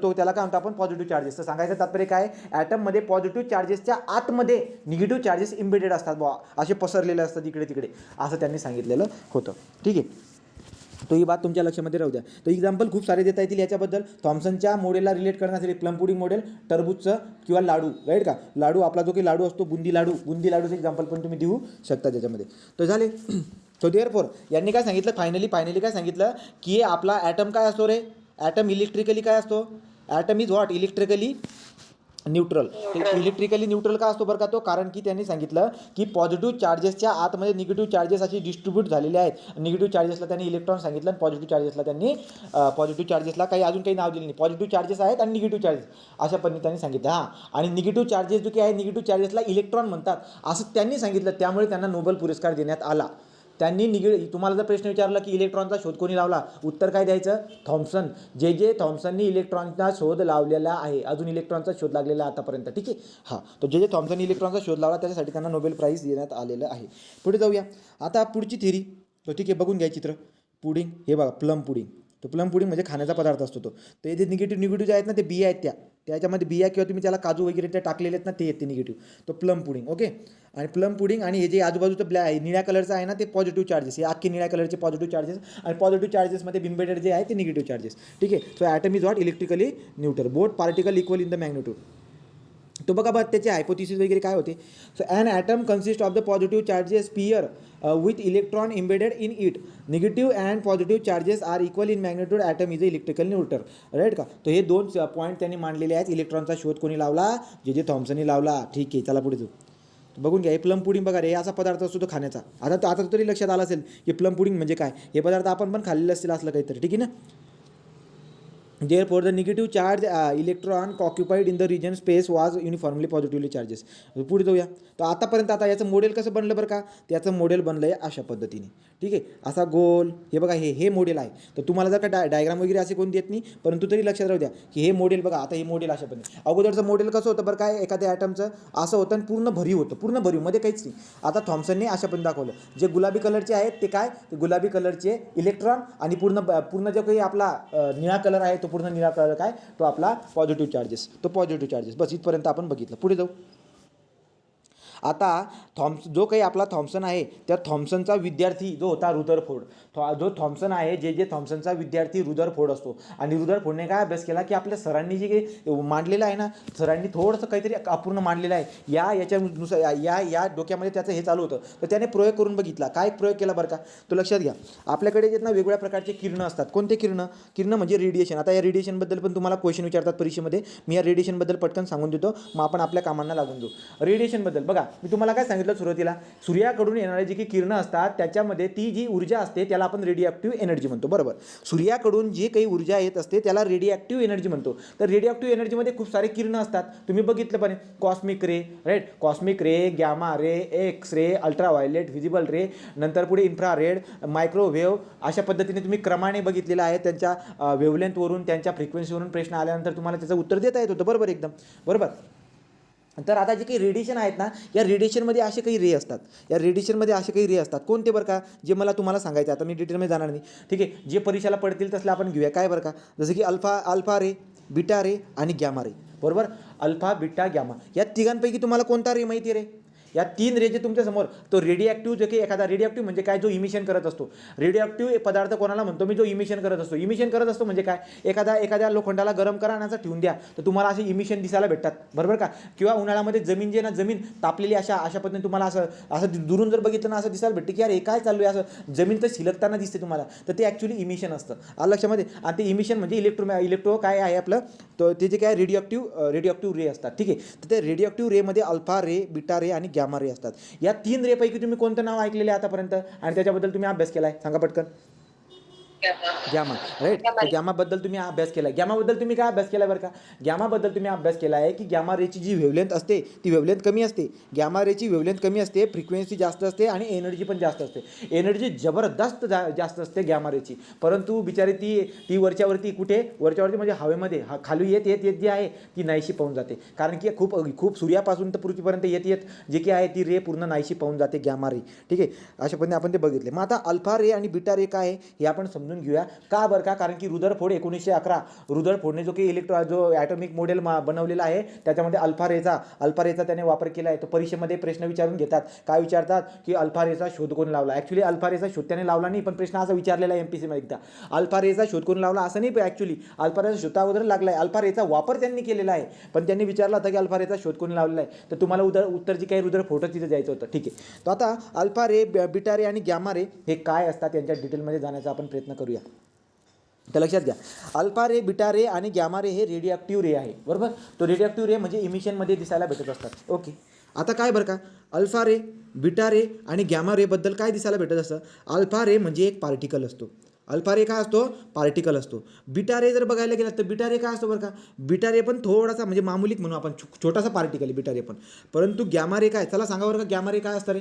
त्याला काय म्हणतो आपण, पॉझिटिव्ह चार्जेस. तर सांगायचं तात्पर्य काय, ॲटममध्ये पॉझिटिव्ह चार्जेसच्या आतमध्ये निगेटिव्ह चार्जेस इम्बेडेड असतात बुवा, असे पसरलेले असतात इकडे तिकडे, असं त्यांनी सांगितलेलं होतं. ठीक आहे. तो ही बात तुमच्या लक्षामध्ये राहू द्या. तर एक्झाम्पल खूप सारे देता येतील याच्याबद्दल. थॉम्सनच्या मॉडेलला रिलेट करण्यासाठी प्लम पुडिंग मॉडेल, टरबूजचं किंवा लाडू, राईट का, लाडू आपला जो काही लाडू असतो बुंदी लाडूचं एक्झाम्पल पण तुम्ही देऊ शकता त्याच्यामध्ये. तर झाले. सो देअरफॉर यांनी काय सांगितलं, फायनली काय सांगितलं की आपला ॲटम काय असतो रे, ॲटम इलेक्ट्रिकली काय असतो, atom is what, electrically neutral. Electrically neutral का असतो बरं का तो, कारण की त्यांनी सांगितलं की पॉझिटिव्ह चार्जेसच्या आतमध्ये निगेटिव्ह चार्जेस अशी डिस्ट्रीब्यूट झालेले आहेत. निगेटिव्ह चार्जेसला त्यांनी इलेक्ट्रॉन सांगितलं आणि पॉझिटिव्ह चार्जेसला काही अजून काही नाव दिलं नाही. पॉझिटिव्ह चार्जेस आहेत आणि निगेटिव्ह चार्जेस अशा पद्धतीने त्यांनी सांगितलं. हां, आणि निगेटिव्ह चार्जेस जो काही आहे निगेटिव्ह चार्जेसला इलेक्ट्रॉन म्हणतात असं त्यांनी सांगितलं. त्यामुळे त्यांना नोबेल पुरस्कार देण्यात आला. त्यांनी तुम्हाला जर प्रश्न विचारला की इलेक्ट्रॉनचा शोध कोणी लावला, उत्तर काय द्यायचं, थॉम्सन. जे थॉम्सननी इलेक्ट्रॉनचा शोध लावलेला आहे, अजून इलेक्ट्रॉनचा शोध लागलेला आतापर्यंत. ठीक आहे. हां, तर जे थॉम्सननी इलेक्ट्रॉनचा शोध लावला त्याच्यासाठी त्यांना नोबेल प्राईज देण्यात आलेलं आहे. पुढे जाऊया आता पुढची थेरी. तो ठीक आहे, बघून घ्या चित्र. पुडिंग, हे बघा प्लम पुडिंग. तो प्लम पुडिंग म्हणजे खाण्याचा पदार्थ असतो तो. तर हे जे निगेटिव्ह जे आहेत ना ते बिया आहेत, त्याच्यामध्ये बिया किंवा तुम्ही त्याला काजू वगैरे ते टाकलेले आहेत ना ते येते निगेटिव्ह. तो प्लम पुडिंग. ओके. आणि प्लम पुडिंग आणि हे जे आजूबाजूचं निळ्या कलरचं आहे ना ते पॉझिटिव्ह चार्जेस, हे अख्खे निळ्या कलरचे पॉझिटिव्ह चार्जेस, आणि पॉझिटिव्ह चार्जेसमध्ये बिम्बेडेड जे आहे ते निगेटिव्ह चार्जेस. ठीक आहे. So atom is what, electrically neutral, both particle equal in the magnitude. तो बघा बघ त्याचे हायपोथिसिस वगैरे काय होते. So an atom consist of the positive charges sphere with electron embedded in it. Negative and positive charges are equal in magnitude. Atom is a electrical neutral, right का. तर हे दोन पॉईंट त्यांनी मांडलेले आहेत. इलेक्ट्रॉनचा शोध कोणी लावला, जे थॉम्सननी लावला. ठीक आहे, चला पुढे जाऊ. बघून घ्या. हे प्लम पुडिंग बघा रे, असा पदार्थ असतो तो खाण्याचा. आता तरी लक्षात आला असेल की प्लम पुडिंग म्हणजे काय. हे पदार्थ आपण पण खाल्लेलं असतील असलं काहीतरी. ठीक आहे ना. Therefore, the negative charge electron occupied in the region space was uniformly positively charges. पुढे जाऊया. तर आतापर्यंत आता याचं मॉडेल कसं बनलं बरं का, त्याचं मॉडेल बनलं आहे अशा पद्धतीने. ठीक आहे, असा गोल. हे बघा हे मॉडेल आहे. तर तुम्हाला जर का डायग्राम वगैरे असे कोण देत नाही, परंतु तरी लक्षात राहू द्या की हे मॉडेल बघा. आता हे मॉडेल अशा पद्धतीने. अगोदरचं मॉडेल कसं होतं बरं काय, एखाद्या ॲटमचं असं होतं आणि पूर्ण भरीव होतं, पूर्ण भरीव मध्ये काहीच नाही. आता थॉम्सनने अशा पण दाखवलं. जे गुलाबी कलरचे आहेत ते काय, ते गुलाबी कलरचे इलेक्ट्रॉन आणि पूर्ण जो काही आपला निळा कलर आहे तो पूर्ण निळा कलर काय, तो आपला पॉझिटिव्ह चार्जेस. बस इथपर्यंत आपण बघितलं. पुढे जाऊ. आता जो काही आपला थॉम्सन आहे त्या थॉम्सनचा विद्यार्थी जो होता रुदरफोर्ड. जो थॉम्सन आहे, जे थॉम्सनचा विद्यार्थी रुदरफोर्ड असतो. आणि रुदरफोर्डने काय अभ्यास केला की आपल्या सरांनी जे काही मांडलेलं आहे ना, सरांनी थोडंसं काहीतरी अपूर्ण मांडलेलं आहे. याच्यानुसार या डोक्यामध्ये त्याचं हे चालू होतं. तर त्याने प्रयोग करून बघितला. काय प्रयोग केला बरं का, तो लक्षात घ्या. आपल्याकडे जे ना वेगवेगळ्या प्रकारचे किरण असतात. कोणते किरण म्हणजे रेडिएशन. आता या रेडिएशनबद्दल पण तुम्हाला क्वेश्चन विचारतात परीक्षेमध्ये. मी या रेडिएशनबद्दल पटकन सांगून देतो, मग आपण आपल्या कामांना लागून देऊ. रेडिएशनबद्दल बघा, मी तुम्हाला काय सांगितलं सुरुवातीला, सूर्याकडून येणारे जी की किरणं असतात त्याच्यामध्ये ती जी ऊर्जा असते त्याला त्याला आपण रेडिओ एनर्जी म्हणतो. बरोबर. सूर्याकडून जे काही ऊर्जा येत असते त्याला रेडिओ एनर्जी म्हणतो. तर रेडिओ एनर्जीमध्ये खूप सारे किरण असतात, तुम्ही बघितलं पण cosmic ray, right, cosmic ray, gamma ray, X ray, ultraviolet, visible ray, नंतर पुढे इन्फ्रारेड, मायक्रोवेव्ह, अशा पद्धतीने तुम्ही क्रमाने बघितलेलं आहे. त्यांच्या वेव्हलेंथवरून, त्यांच्या फ्रिक्वेन्सीवरून प्रश्न आल्यानंतर तुम्हाला त्याचं उत्तर देता येत होतं. बरोबर, एकदम बरोबर. तर आता जे काही रेडिएशन आहेत ना, या रेडिएशनमध्ये असे काही रे असतात, या रेडिएशनमध्ये असे काही रे असतात. कोणते बरं का, जे मला तुम्हाला सांगायचं, आता मी डिटेलमध्ये जाणार नाही, ठीक आहे. जे परीक्षेला पडतील तसले आपण घेऊया. काय बरं का, जसं की अल्फा रे, बीटा रे आणि गॅमा रे. बरोबर. अल्फा, बीटा, गॅमा या तिघांपैकी तुम्हाला कोणता रे माहिती रे? या 3 रे जे तुमच्यासमोर, तो रेडिओ जे काही एखादा रेडिओ म्हणजे काय, जो इमिशन करत असतो. रेडिओ पदार्थ कोणाला म्हणतो मी, जो इमिशन करत असतो. इमिशन करत असतो म्हणजे काय, एखाद्या लोखंडाला गरम करण्याचं ठेवून द्या तर तुम्हाला असे इमिशन दिसायला भेटतात. बरोबर का. किंवा उन्हाळ्यामध्ये जमीन जे ना, जमीन तापलेली अशा पद्धतीने तुम्हाला असं दुरून जर बघितलं ना, असं दिसायला भेटते की यार हे काय चालू आहे, असं जमीन तर शिलकताना दिसते तुम्हाला, तर ते ॲक्च्युली इमिशन असतं. आलं लक्षामध्ये. आणि ते इमिशन म्हणजे इलेक्ट्रो काय आहे आपलं, तर ते जे काय रेडिओ रे असतात. ठीक आहे. तर ते रेडिओ रेमध्ये अल्फा रे, बीटा रे आणि गॅमा रे असतात. या 3 रे पैकी तुम्ही कोणतं नाव ऐकलेलं आहे आतापर्यंत आणि त्याच्याबद्दल तुम्ही अभ्यास केलाय, सांगा पटकन. Gamma, right. तर गॅमाबद्दल तुम्ही अभ्यास केला. गॅमाबद्दल तुम्ही काय अभ्यास केला बरं का, गॅमाबद्दल तुम्ही अभ्यास केला आहे की गॅमा रेची जी वेव्हलेंथ असते ती वेव्हलेंथ कमी असते. गॅमा रेची वेव्हलेंथ कमी असते, फ्रिक्वेन्सी जास्त असते आणि एनर्जी पण जास्त असते. एनर्जी जबरदस्त जास्त असते गॅमा रेची, परंतु बिचारी ती वरच्यावरती म्हणजे हवेमध्ये खाली येत जी आहे ती नाहीशी पाहून जाते. कारण की खूप सूर्यापासून तर पृथ्वीपर्यंत येत जे की आहे ती रे पूर्ण नाहीशी पाहून जाते, गॅमा रे. ठीक आहे. अशा पद्धतीने आपण ते बघितले. मग आता अल्फा रे आणि बीटा रे काय आहे हे आपण समजून घेऊया. का बरं का, कारण की रुदरफोर्ड 1911 रुदरफोर्डने जो काही जो ॲटॉमिक मॉडेल बनवलेला आहे त्याच्यामध्ये अल्फा रेचा त्याने वापर केला आहे. तो परीक्षेमध्ये प्रश्न विचारून घेतात. काय विचारतात की अल्फा रेचा शोध कोण लावला. ॲक्च्युली अल्फा रेचा शोध त्याने लावला नाही, पण प्रश्न असा विचारलेला आहे MPSC मध्ये एकदा, अल्फा रेचा शोध कोण लावला असं नाही. ॲक्च्युली अल्फा रेचा शोध अगोदर लागला आहे, अल्फा रेचा वापर त्यांनी केलेला आहे, पण त्यांनी विचारला होता की अल्फा रेचा शोध कोणी लावलेला आहे. तर तुम्हाला उत्तर जे काही रुदरफोर्ड तिथे जायचं होतं. ठीक आहे. तर आता अल्फा रे, बीटा रे आणि गॅमा रे हे काय असतात यांच्या डिटेलमध्ये जाण्याचा आपण प्रयत्न करूया. तर लक्षात घ्या, अल्फा रे, बीटा रे आणि गॅमा रे हे रेडिओ रे आहे. बरोबर. तो रेडिओ रे म्हणजे इमिशनमध्ये दिसायला भेटत असतात. ओके. आता काय बरं का, अल्फा रे, बीटा रे आणि गॅमा रेबद्दल काय दिसायला भेटत असतं. अल्फा रे म्हणजे एक पार्टिकल असतो. अल्फा रे काय असतो, पार्टिकल असतो. बीटा रे जर बघायला गेलं तर बीटा रे काय असतो बरं का, बीटा रे पण थोडासा म्हणजे मामूलिक म्हणून आपण छोटासा पार्टिकल आहे बीटा रे पण. परंतु गॅमा रे काय, चला सांगा बरं का, गॅमा रे काय असतं रे.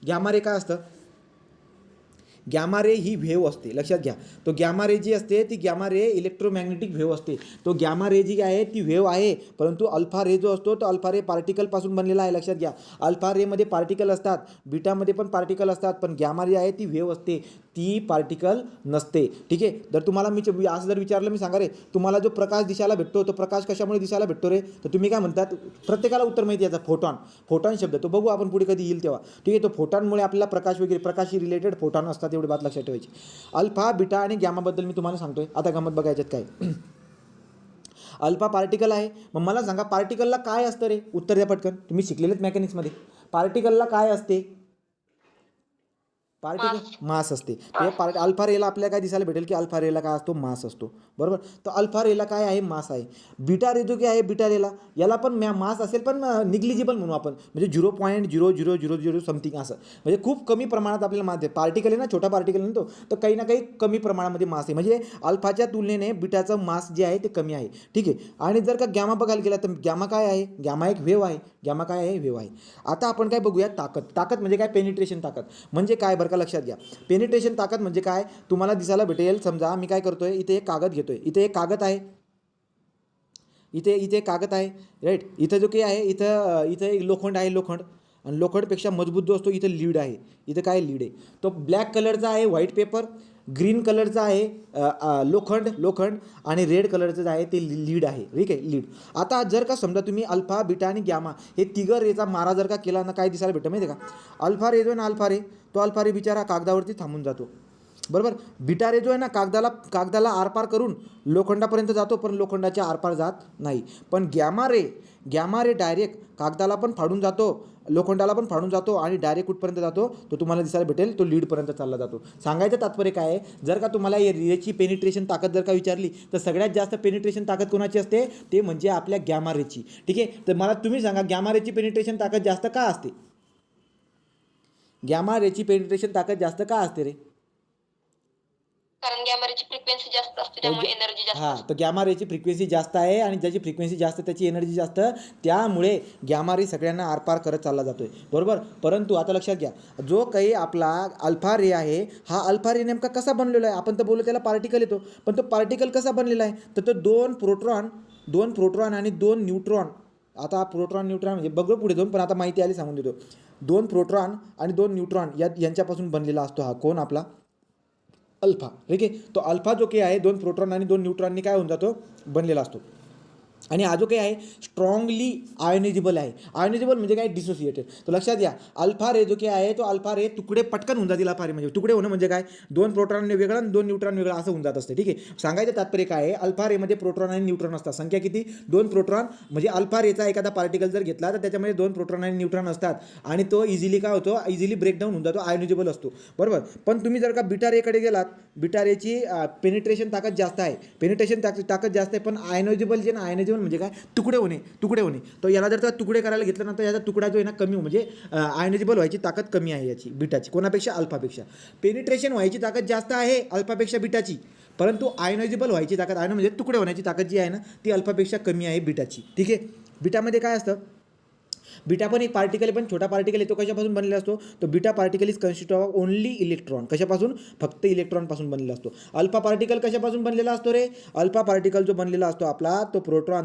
गॅमा रे काय असतं, गॅमा रे ही व्हेव असते. लक्षात घ्या, तो गॅमा रे जी असते ती गॅमा रे इलेक्ट्रोमॅग्नेटिक व्हेव असते. तो गॅमा रे जी आहे ती व्हेव आहे, परंतु अल्फा रे जो असतो तो अल्फा रे पार्टिकलपासून बनलेला आहे. लक्षात घ्या, अल्फा रेमध्ये पार्टिकल असतात, बीटामध्ये पण पार्टिकल असतात, पण गॅमा रे आहे ती व्हेव असते, ती पार्टिकल नसते. ठीक आहे. जर तुम्हाला मी असं जर विचारलं, मी सांगा रे, तुम्हाला जो प्रकाश दिसायला भेटतो तो प्रकाश कशामुळे दिसायला भेटतो रे, तर तुम्ही काय म्हणतात, प्रत्येकाला उत्तर माहिती याचा, फोटॉन शब्द. तो बघू आपण पुढे कधी येईल तेव्हा. ठीक आहे. तो फोटॉनमुळे आपल्याला प्रकाश वगैरे, प्रकाशी रिलेटेड फोटॉन असतात, एवढी बात लक्षात ठेवायची. अल्फा, बीटा आणि गॅमाबद्दल मी तुम्हाला सांगतोय. आता गमत बघायच्यात काय. अल्फा पार्टिकल आहे. मग मला सांगा पार्टिकलला काय असतं रे, उत्तर द्या पटकन. तुम्ही शिकलेलेच मेकॅनिक्समध्ये. पार्टिकलला काय असते, पार्टिकल मास असते. ते अल्फा रेला आपल्याला काय दिसायला भेटेल की अल्फा रेला काय असतो, मास असतो. बरोबर. तर अल्फा रेला काय आहे, मास आहे. बीटा रे जो काय आहे, बीटा रेला याला पण मास असेल, पण निग्लिजिबल म्हणू आपण, म्हणजे 0.0000 समथिंग असं, म्हणजे खूप कमी प्रमाणात आपल्याला मास आहे. पार्टिकल आहे ना, छोटा पार्टिकल आहे तो, तर काही ना काही कमी प्रमाणामध्ये मास आहे. म्हणजे अल्फाच्या तुलनेने बीटाचं मास जे आहे ते कमी आहे. ठीक आहे. आणि जर का गॅमा बघायला गेला तर गॅमा काय आहे, गॅमा एक व्हेव आहे. गॅमा काय आहे, व्हेव आहे. आता आपण काय बघूया, ताकद म्हणजे काय, पेनिट्रेशन ताकद म्हणजे काय बरं का, लक्षात घ्या. पेनिट्रेशन ताकद म्हणजे काय, तुम्हाला दिसायला भेटेल. समजा मी काय करतोय, इथे एक कागद घेतोय, इथे एक कागद आहे, इथे कागद आहे, राईट. इथं जो काही आहे, इथं एक लोखंड आहे, लोखंड. आणि लोखंडपेक्षा मजबूत जो असतो इथं लीड आहे. इथं काय लीड आहे, तो ब्लॅक कलरचा आहे व्हाईट पेपर, ग्रीन कलरचा आहे लोखंड आणि रेड कलरचं जे आहे ते लीड आहे. ठीक आहे, लीड. आता जर का समजा तुम्ही अल्फा, बीटा आणि गॅमा हे तिघं रेचा मारा जर का केला ना, काय दिसायला भेटतं माहिती आहे का, अल्फा रे जो आहे ना, अल्फा रे बिचारा कागदावरती थांबून जातो. बरोबर. बीटा रे जो आहे ना, कागदाला आरपार करून लोखंडापर्यंत जातो, पण लोखंडाच्या आरपार जात नाही. पण गॅमा रे डायरेक्ट कागदाला पण फाडून जातो, लोखंडाला पण फाडून जातो आणि डायरेक्ट कुठपर्यंत जातो, तो तुम्हाला दिसायला भेटेल, तो लीडपर्यंत चालला जातो. सांगायचं तात्पर्य काय आहे, जर का तुम्हाला रेची पेनिट्रेशन ताकद जर का विचारली तर सगळ्यात जास्त पेनिट्रेशन ताकद कोणाची असते, ते म्हणजे आपल्या गॅमा रेची. ठीक आहे. तर मला तुम्ही सांगा, गॅमा रेची पेनिट्रेशन ताकद जास्त का असते, गॅमा रेची पेनिट्रेशन ताकद जास्त का असते रे. कारण गॅमा रेची फ्रिक्वेन्सी जास्त असते त्यामुळे एनर्जी जास्त हां, असते. तर गॅमा रेची फ्रिक्वेन्सी जास्त आहे आणि ज्याची फ्रिक्वेन्सी जास्त त्याची एनर्जी जास्त, त्यामुळे गॅमा रे सगळ्यांना आरपार करत चालला जातोय, बरोबर. परंतु आता लक्षात घ्या, जो काही आपला अल्फा रे आहे, हा अल्फा रे नेमका कसा बनलेला आहे? आपण तर बोललो त्याला पार्टिकल येतो, पण तो पार्टिकल कसा बनलेला आहे? तर तो दोन प्रोटॉन आणि 2 न्यूट्रॉन. आता प्रोटॉन न्यूट्रॉन म्हणजे बघू पुढे जाऊन, पण आता माहिती आली सांगून देतो. 2 प्रोटॉन आणि 2 न्यूट्रॉन यांच्यापासून बनलेला असतो हा कोण? आपला अल्फा. ठीक आहे. तो अल्फा जो काही आहे 2 प्रोटॉन आणि 2 न्यूट्रॉननी काय होऊन जातो? बनलेला असतो. आणि हा जो काही आहे स्ट्रॉंगली आयोनायझेबल आहे. आयोनायझेबल म्हणजे काय? डिसोसिएटेड. तर लक्षात घ्या, अल्फा रे जो काही आहे तो अल्फा रे तुकडे पटकन होऊन जातील. अल्फा रे म्हणजे तुकडे होणं म्हणजे काय? 2 प्रोटॉन वेगळं आणि 2 न्यूट्रॉन वेगळं असं होऊन जात असते. ठीक आहे. सांगायचं तात्पर्य काय आहे? अल्फा रेमध्ये प्रोटॉन आणि न्यूट्रॉन असतात. संख्या किती? 2 प्रोटॉन. म्हणजे अल्फा रेचा एखादा पार्टिकल जर घेतला तर त्याच्यामध्ये 2 प्रोटॉन आणि न्यूट्रॉन असतात आणि तो इझिली काय होतो? इझिली ब्रेकडाऊन होऊन जातो, आयोनायझेबल असतो, बरोबर. पण तुम्ही जर का बीटा रेकडे गेलात, बीटा रेची पेनिट्रेशन ताकद जास्त आहे, पेनिट्रेशन ताकद जास्त आहे, पण आयोनायझेबल जे ना, आयोनायझेबल म्हणजे काय? तुकडे होणे. तर याला जर तर तुकडे करायला घेतलं ना, तर याचा तुकडा जो आहे ना कमी, म्हणजे आयोनायझेबल व्हायची ताकद कमी आहे याची, बीटाची. कोणापेक्षा? अल्फापेक्षा. पेनिट्रेशन व्हायची ताकद जास्त आहे अल्फापेक्षा बीटाची, परंतु आयोनायझेबल व्हायची ताकद, आयन म्हणजे तुकडे होण्याची ताकद जी आहे ना, ती अल्फापेक्षा कमी आहे बीटाची. ठीक आहे. बीटामध्ये काय असतं? बीटा पण एक पार्टिकल, पण छोटा पार्टिकल आहे. तो कशापासून बनलेला असतो? तो beta particle is consist of only electron. कशापासून? फक्त इलेक्ट्रॉनपासून बनलेला असतो. अल्फा पार्टिकल कशापासून बनलेला असतो रे? अल्फा पार्टिकल जो बनलेला असतो आपला, तो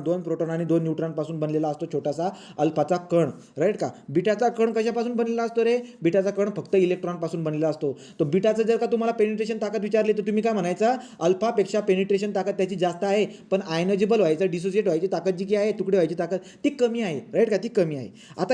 दोन प्रोटॉन आणि 2 न्यूट्रॉनपासून बनलेला असतो, छोटासा अल्फाचा कण, राईट का. बीटाचा कण कशापासून बनलेला असतो रे? बीटाचा कण फक्त इलेक्ट्रॉनपासून बनलेला असतो. तो बीटाचं जर का तुम्हाला पेनिट्रेशन ताकद विचारली तर तुम्ही काय म्हणायचं? अल्फापेक्षा पेनिट्रेशन ताकद त्याची जास्त आहे, पण आयनायझेबल व्हायचं, डिसोसिएट व्हायची ताकद जी आहे, तुकडे व्हायची ताकद, ती कमी आहे, राईट का, ती कमी आहे. आता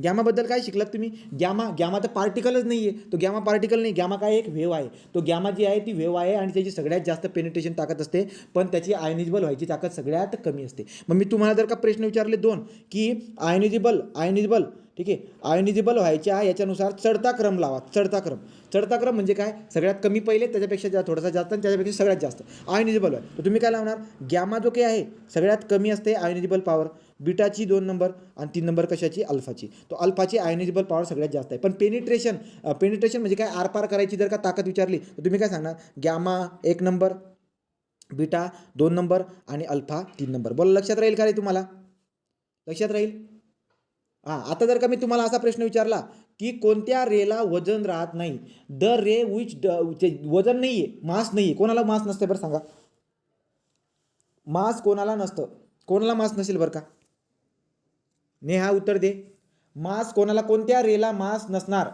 गॅमाबद्दल काय शिकलात तुम्ही? गॅमा तर पार्टिकलच नाही आहे. तो गॅमा पार्टिकल नाही, गॅमा काय? एक वेव्ह आहे. तो गॅमा जी आहे ती वेव्ह आहे आणि त्याची सगळ्यात जास्त पेनिट्रेशन ताकद असते, पण त्याची आयनायझेबल व्हायची ताकद सगळ्यात कमी असते. मग मी तुम्हाला जर का प्रश्न विचारले 2 की आयनायझेबल, ठीक आहे, आयनायझेबल व्हायच्या याच्यानुसार चढता क्रम लावा. चढता क्रम म्हणजे काय? सगळ्यात कमी पहिले, त्याच्यापेक्षा थोडासा जास्त आणि त्याच्यापेक्षा सगळ्यात जास्त आयनायझेबल आहे. तर तुम्ही काय लावणार? गॅमा जो काही आहे सगळ्यात कमी असते आयनायझेबल पॉवर, बीटाची 2 नंबर आणि 3 नंबर कशाची? अल्फाची. तो अल्फाची आयनायझेबल पॉवर सगळ्यात जास्त आहे. पण पेनिट्रेशन म्हणजे काय? आरपार करायची जर का ताकद विचारली तर तुम्ही काय सांगणार? गॅमा 1 नंबर, बीटा 2 नंबर आणि अल्फा 3 नंबर. बोला, लक्षात राहील का रे तुम्हाला? लक्षात राहील? हां. आता जर का मी तुम्हाला असा प्रश्न विचारला की कोणत्या रेला वजन राहत नाही? द रे विच वजन नाही आहे, मास नाही आहे. कोणाला मास नसते बरं सांगा? मास कोणाला नसतं? कोणाला मास नसेल बरं का? नेहा उत्तर दे. मास कोणाला, कोणत्या रेला मास नसणार?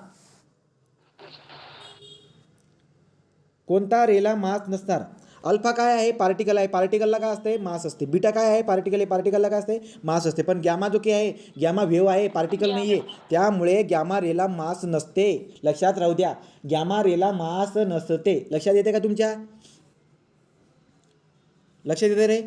कोणता रेला मास नसणार? अल्फा काय आहे? पार्टिकल आहे. पार्टिकलला काय असते? मास असते. बीटा काय आहे? पार्टिकल आहे. पार्टिकलला काय असते? मास असते. पण गॅमा जो काही आहे, गॅमा वेव्ह आहे, पार्टिकल नाही आहे, त्यामुळे गॅमा रेला मास नसते. लक्षात राहू द्या, गॅमा रेला मास नसते. लक्षात येते का तुमच्या? लक्षात येते रे?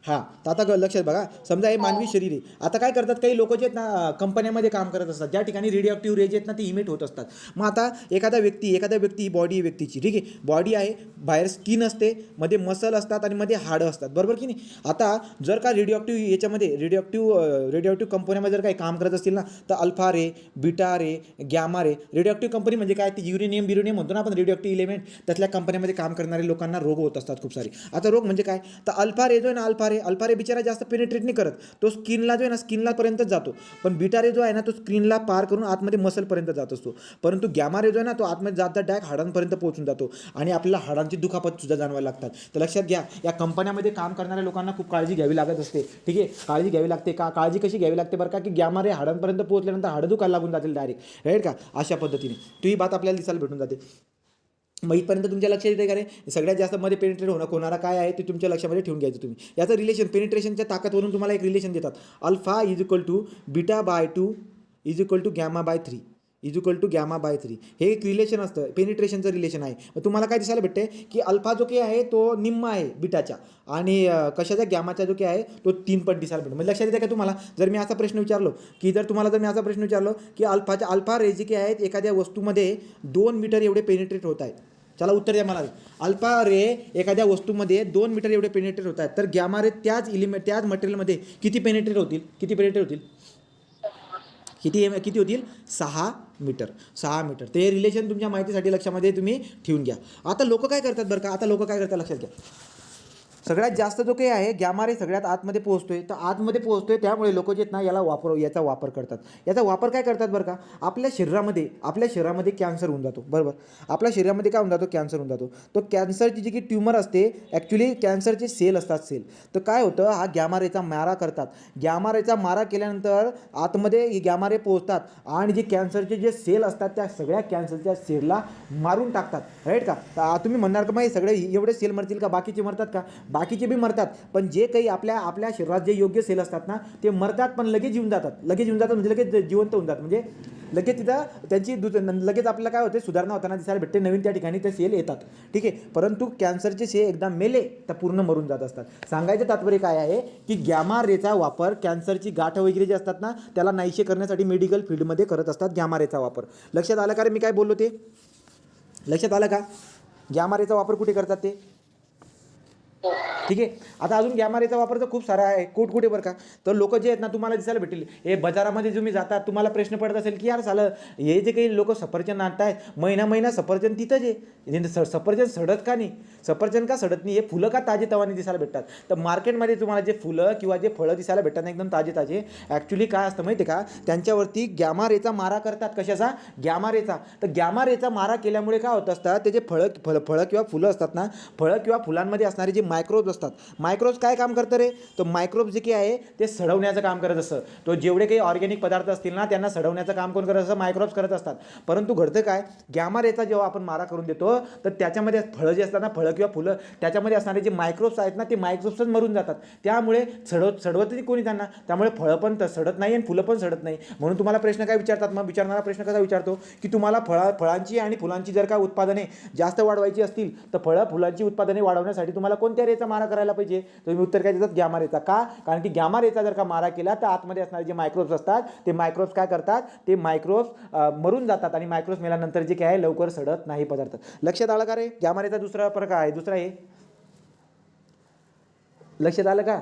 हां. तर आता लक्षात बघा, समजा हे मानवी शरीर आहे. आता काय करतात काही लोक जे आहेत ना, कंपन्यामध्ये काम करत असतात, ज्या ठिकाणी रेडिओ रेज आहेत ना, ती इमिट होत असतात. मग आता एखादा व्यक्ती बॉडी आहे व्यक्तीची, ठीक आहे, बॉडी आहे, बाहेर स्किन असते, मध्ये मसल असतात आणि मध्ये हाडं असतात, बरोबर की नाही. आता जर का याच्यामध्ये रेडिओ कंपन्यामध्ये जर काही काम करत असतील ना, तर अल्फा रे, बीटा रे, गॅमा रे. रेडिओ कंपनी म्हणजे काय? ती युरेनियम म्हणतो ना आपण, रेडिओ इलेमेंट, त्यातल्या कंपन्यामध्ये काम करणारे लोकांना रोग होत असतात खूप सारे. आता रोग म्हणजे काय? तर अल्फा रे जो आहे ना, अल्फा रे बिचारा जास्त पेनिट्रेट नाही करत, तो स्किनला जो आहे ना, स्किनलापर्यंत जातो. पण बीटा रे जो आहे ना, तो स्किनला पार करून आतमध्ये मसलपर्यंत जात असतो. परंतु गॅमा रे जो आहे ना, तो आतमध्ये जात डायरेक्ट हाडांपर्यंत पोहोचून जातो आणि आपल्याला हाडांची दुखापत सुद्धा जाणवायला लागतात. तर लक्षात घ्या, या कंपन्यामध्ये काम करणाऱ्या लोकांना खूप काळजी घ्यावी लागत असते. ठीक आहे, काळजी घ्यावी लागते. काळजी कशी घ्यावी लागते बरं का? की गॅमा रे हाडांपर्यंत पोहोचल्यानंतर हाडं दुखायला लागून जातील डायरेक्ट, राईट का? अशा पद्धतीने ही बात आपल्याला दिसायला भेटून जाते. मग इथपर्यंत तुमच्या लक्षात येते का रे? सगळ्यात जास्त मध्ये पेनिट्रेट होणारा काय आहे ते तुमच्या लक्षामध्ये ठेवून घ्यायचं तुम्ही. याचं रिलेशन पेनिट्रेशनच्या ताकदवरून तुम्हाला एक रिलेशन देतात. Alpha is equal to beta by 2 is equal to gamma by 3 is equal to gamma by 3. हे एक रिलेशन असतं, पेनिट्रेशनचं रिलेशन आहे. मग तुम्हाला काय दिसायला भेटते की अल्फा जो काही आहे तो निम्मा आहे बीटाच्या, आणि कशाचा? गॅमाचा जो काही आहे तो 3 पट दिसायला भेटतो. म्हणजे लक्षात येते का तुम्हाला? जर मी असा प्रश्न विचारलो की की अल्फा रे जे काही आहेत एखाद्या वस्तूमध्ये 2 मीटर एवढे पेनिट्रेट होत आहेत. चला उत्तर द्या मला. अल्फा रे एखाद्या वस्तूमध्ये 2 मीटर एवढे पेनिट्रेट होत आहेत, तर गॅमा रे त्याच मटेरियलमध्ये किती पेनिट्रेट होतील? किती होतील 6 मीटर. 6 मीटर. ते रिलेशन तुमच्या माहितीसाठी लक्षामध्ये तुम्ही ठेवून घ्या. आता लोक काय करतात बरं का, आता लोक काय करतात लक्षात घ्या. सगळ्यात जास्त जो काही आहे गॅमा रे सगळ्यात आतमध्ये पोहोचतोय, तर आतमध्ये पोहोचतोय त्यामुळे लोक जे आहेत ना याचा वापर करतात. याचा वापर काय करतात बरं का, आपल्या शरीरामध्ये कॅन्सर होऊन जातो. बरोबर, आपल्या शरीरामध्ये काय होऊन जातो, कॅन्सर होऊन जातो. तो कॅन्सरची जी काही ट्यूमर असते, ॲक्च्युली कॅन्सरचे सेल असतात सेल. तर काय होतं, हा गॅमा रेचा मारा करतात. गॅमा रेचा मारा केल्यानंतर आतमध्ये हे गॅमा रे पोहोचतात आणि जे कॅन्सरचे जे सेल असतात त्या सगळ्या कॅन्सरच्या सेलला मारून टाकतात. राईट का. तुम्ही म्हणणार का मग सगळे एवढे सेल मरतील का, बाकीचे मरतात का, बाकीचे बी मरतात. पण जे काही आपल्या शरीरात जे योग्य सेल असतात ना ते मरतात, पण लगेच येऊन जातात म्हणजे लगेच जिवंत होऊन जातात. म्हणजे लगेच तिथं त्यांची लगेच आपल्याला काय होते, सुधारणा होताना दिसायला भेटते, नवीन त्या ठिकाणी ते सेल येतात. ठीक आहे. परंतु कॅन्सरचे सेल एकदा मेले तर पूर्ण मरून जात असतात. सांगायचं तात्पर्य काय आहे की गॅमा रेचा वापर कॅन्सरची गाठ वगैरे जे असतात ना त्याला नाहीसे करण्यासाठी मेडिकल फील्डमध्ये करत असतात गॅमा रेचा वापर. लक्षात आलं का रे मी काय बोललो ते, लक्षात आलं का. गॅमा रेचा वापर कुठे करतात ते. ठीक आहे. आता अजून गॅमा रेचा वापर तर खूप सारा आहे, कुठे बरं का. तर लोक जे आहेत ना तुम्हाला दिसायला भेटतील, हे बाजारामध्ये तुम्ही जातात तुम्हाला प्रश्न पडत असेल की यार सालं हे जे काही लोक सफरचंद आणतायत महिना सफरचंद तिथंच आहे, सफरचंद सडत का नाही, सफरचंद का सडत नाही, हे फुलं का ताजे तवाने दिसायला भेटतात. तर मार्केटमध्ये तुम्हाला जे फुलं किंवा जे फळं दिसायला भेटतात ना एकदम ताजे ॲक्च्युली काय असतं माहिती आहे का, त्यांच्यावरती गॅमा रेचा मारा करतात. कशाचा, गॅमा रेचा. तर गॅमा रेचा मारा केल्यामुळे काय होत असतात, ते जे फळं किंवा फुलं असतात ना, फळं किंवा फुलांमध्ये असणारे जे मायक्रोब्स असतात, मायक्रोब्स काय काम करतं रे, तर मायक्रोब्स जे काही आहे ते सडवण्याचं काम करत असतं. तो जेवढे काही ऑर्गॅनिक पदार्थ असतील ना त्यांना सडवण्याचं काम कोण करत असतं, मायक्रोब्स करत असतात. परंतु घडतं काय, गॅमा रेचा जेव्हा आपण मारा करून देतो तर त्याच्यामध्ये फळं जे असतात ना, फळं किंवा फुलं त्याच्यामध्ये असणारे जे मायक्रोब्स आहेत ना ते मायक्रोब्सच मरून जातात. त्यामुळे सडवतही कोणी त्यांना, त्यामुळे फळं पण सडत नाही आणि फुलं पण सडत नाही. म्हणून तुम्हाला प्रश्न काय विचारतात, मग विचारणारा प्रश्न कसा विचारतो की तुम्हाला फळांची आणि फुलांची जर का उत्पादने जास्त वाढवायची असतील तर फुलांची उत्पादने वाढवण्यासाठी तुम्हाला कोणत्या रेचा मारा करायला पाहिजे. तुम्ही उत्तर काय देतात, गॅमा रेचा. का, कारण की गॅमा रेचा जर का मारा केला तर आतमध्ये असणारे जे मायक्रोब्स असतात ते मायक्रोब्स काय करतात, ते मायक्रोब्स मरून जातात आणि मायक्रोब्स मेल्यानंतर जे काय आहे लवकर सडत नाही पदार्थ. लक्षात आलं का रे. गॅमा रेचा दुसरा प्रकार आहे, दुसरा आहे, लक्षात आलं का.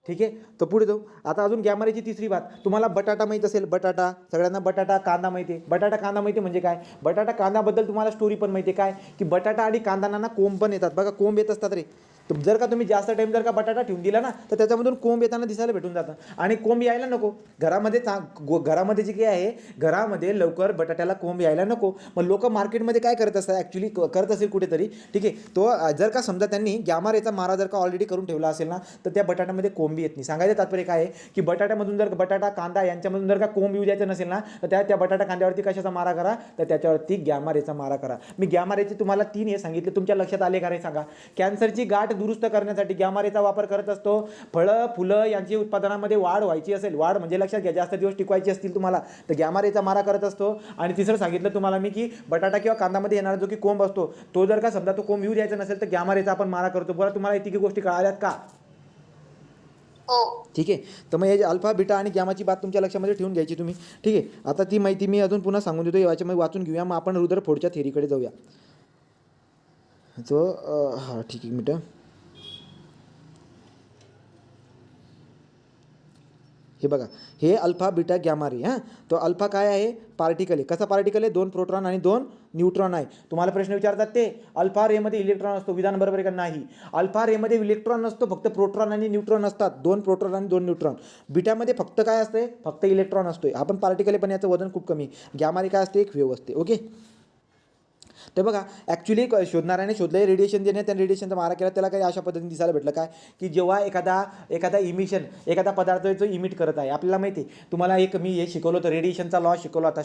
ठीक आहे. तर पुढे जाऊ. आता अजून गॅमा रेची तिसरी बात, तुम्हाला बटाटा माहीत असेल, बटाटा सगळ्यांना बटाटा कांदा माहिती आहे. बटाटा कांदा माहिती म्हणजे काय, बटाटा कांदाबद्दल तुम्हाला स्टोरी पण माहिती आहे काय, की बटाटा आणि कांदाना कोंब पण येतात बघा, कोंब येत असतात रे. जर का तुम्ही जास्त टाईम जर का बटाटा ठेवून दिला ना तर त्याच्यामधून कोंब येताना दिसायला भेटून जातं. आणि कोंब यायला नको घरामध्ये जे काही आहे, घरामध्ये लवकर बटाट्याला कोंब यायला नको. मग लोक मार्केटमध्ये काय करत असतात, ॲक्च्युली करत असेल कुठेतरी. ठीक आहे. तो जर का समजा त्यांनी गॅमा रेचा मारा जर का ऑलरेडी करून ठेवला असेल ना तर त्या बटाट्यामध्ये कोंब येत नाही. सांगायचं तात्पर्य काय आहे की बटाट्यामधून जर बटाटा कांदा यांच्यामधून जर का कोंब येऊ द्यायचं नसेल ना तर त्या बटाटा कांद्यावरती कशाचा मारा करा, तर त्याच्यावरती गॅमा रेचा मारा करा. मी गॅमा रेचे तुम्हाला 3 हे सांगितले, तुमच्या लक्षात आले का रे सांगा. कॅन्सरची गाठ दुरुस्त करण्यासाठी गॅमा रेचा वापर करत असतो. फळं फुलं यांची उत्पादनामध्ये वाढ व्हायची असेल, वाढ म्हणजे लक्षात घ्या जास्त दिवस टिकवायची असतील तुम्हाला तर गॅमा रेचा मारा करत असतो. आणि तिसरं सांगितलं तुम्हाला मी की बटाटा किंवा कांदामध्ये येणारा जो की कोंब असतो तो जर का समजा तो कोंब येऊ द्यायचा नसेल तर गॅमा रेचा आपण मारा करतो. बरं, तुम्हाला या तिघी गोष्टी कळाल्यात का. ठीक आहे. तर मग हे जे अल्फा बीटा आणि गॅमाची बात तुमच्या लक्षामध्ये ठेवून घ्यायची तुम्ही. ठीक आहे. आता ती माहिती मी अजून पुन्हा सांगून देतो, याच्यामध्ये वाचून घेऊया. मग आपण रुदरफोर्डच्या थेरीकडे जाऊया. तो हां ठीक आहे, मिनटं. हे बघा, हे अल्फा बीटा गॅमा रे. हां, तो अल्फा काय आहे, पार्टिकल आहे. कसा पार्टिकल आहे, 2 प्रोटॉन आणि 2 न्यूट्रॉन आहे. तुम्हाला प्रश्न विचारतात ते अल्फा रेमध्ये इलेक्ट्रॉन असतो, विधान बरोबर आहे का, नाही. अल्फा रेमध्ये इलेक्ट्रॉन नसतो, फक्त प्रोटॉन आणि न्यूट्रॉन असतात. 2 प्रोटॉन आणि 2 न्यूट्रॉन. बीटामध्ये फक्त काय असते, फक्त इलेक्ट्रॉन असतोय. आपण पार्टिकल आहे पण याचं वजन खूप कमी. गॅमा रे काय असते, एक वेव्ह असते. ओके. तर बघा, ॲक्च्युली शोधणाऱ्याने शोधलं रेडिएशन देणे, त्या रेडिएशनचा मारा केला त्याला काही अशा पद्धतीने दिसायला भेटलं काय, की जेव्हा एखादा इमिशन एखादा पदार्थ जो इमिट करत आहे, आपल्याला माहिती आहे, तुम्हाला एक मी हे शिकवलं होतं, रेडिएशनचा लॉ शिकवला होता,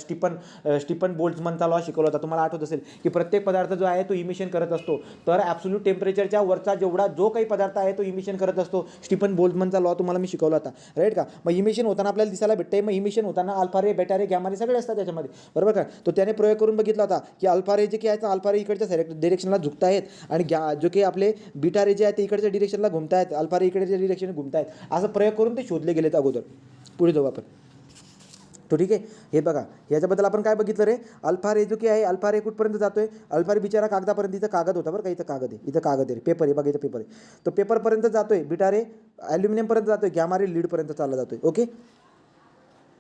स्टीफन बोल्ट्झमनचा लॉ शिकवला होता. तुम्हाला आठवत असेल की प्रत्येक पदार्थ जो आहे तो इमिशन करत असतो. तर ॲब्सोल्यूट टेम्परेचरच्या वरचा जेवढा जो काही पदार्थ आहे तो इमिशन करत असतो. स्टीफन बोल्ट्झमनचा लॉ तुम्हाला मी शिकवला होता, राईट का. मग इमिशन होताना आपल्याला दिसायला भेटते, मग इमिशन होताना अल्फा रे, बेटा रे, गॅमा रे सगळे असतात त्याच्यामध्ये, बरोबर का. तो त्याने प्रयोग करून बघितला होता की अल्फा रे जे की आहे अल्फा रे इकडच्या डिरेक्शनला झुकत आहेत आणि जो काही आपले बीटा रे जे आहेत ते इकडच्या डिरेक्शनला घुमत आहेत, अल्फा रे इकडच्या डिरेक्शन घुमत आहेत. असं प्रयोग करून ते शोधले गेलेत अगोदर. पुढे जाऊ आपण. तो ठीक आहे. हे बघा, याच्याबद्दल आपण काय बघितलं रे, अल्फा रे जो की आहे, अल्फा रे कुठपर्यंत जातोय, अल्फा रे बिचारा कागदापर्यंत, इथं कागद होता बरं का, इथं कागद आहे, इथं कागद आहे, पेपर आहे बघा, इथं पेपर आहे. तो पेपरपर्यंत जातोय, बिटा रे ॲल्युमिनियमपर्यंत जातोय, गॅमा रे लीडपर्यंत चालला जातोय. ओके.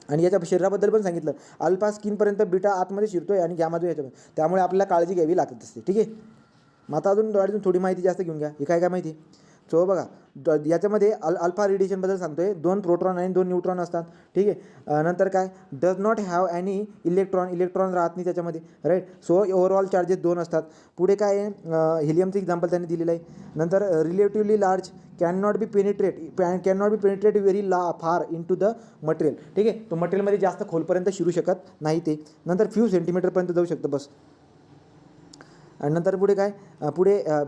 आणि याच्या शरीराबद्दल पण सांगितलं, अल्फा स्किनपर्यंत, बीटा आतमध्ये शिरतो आहे आणि गॅमा जो याच्यामध्ये, त्यामुळे आपल्याला काळजी घ्यावी लागत असते. ठीक आहे. मग आता अजून थोडी माहिती जास्त घेऊन घ्या. हे काय माहिती. सो बघा, याच्यामध्ये अल्फा रेडिएशनबद्दल सांगतो आहे. 2 प्रोटॉन आणि 2 न्यूट्रॉन असतात. ठीक आहे. नंतर काय, does not have any electron राहत नाही त्याच्यामध्ये, राईट. सो ओव्हरऑल चार्जेस 2 असतात. पुढे काय आहे, हिलियमचं एक्झाम्पल त्यांनी दिलेलं आहे. नंतर relatively large, can not B penetrate very फार इन टू द मटेरियल. ठीक आहे. तो मटेरियलमध्ये जास्त खोलपर्यंत शिरू शकत नाही ते. नंतर फ्यू सेंटीमीटरपर्यंत जाऊ शकतं बस. आणि नंतर पुढे काय,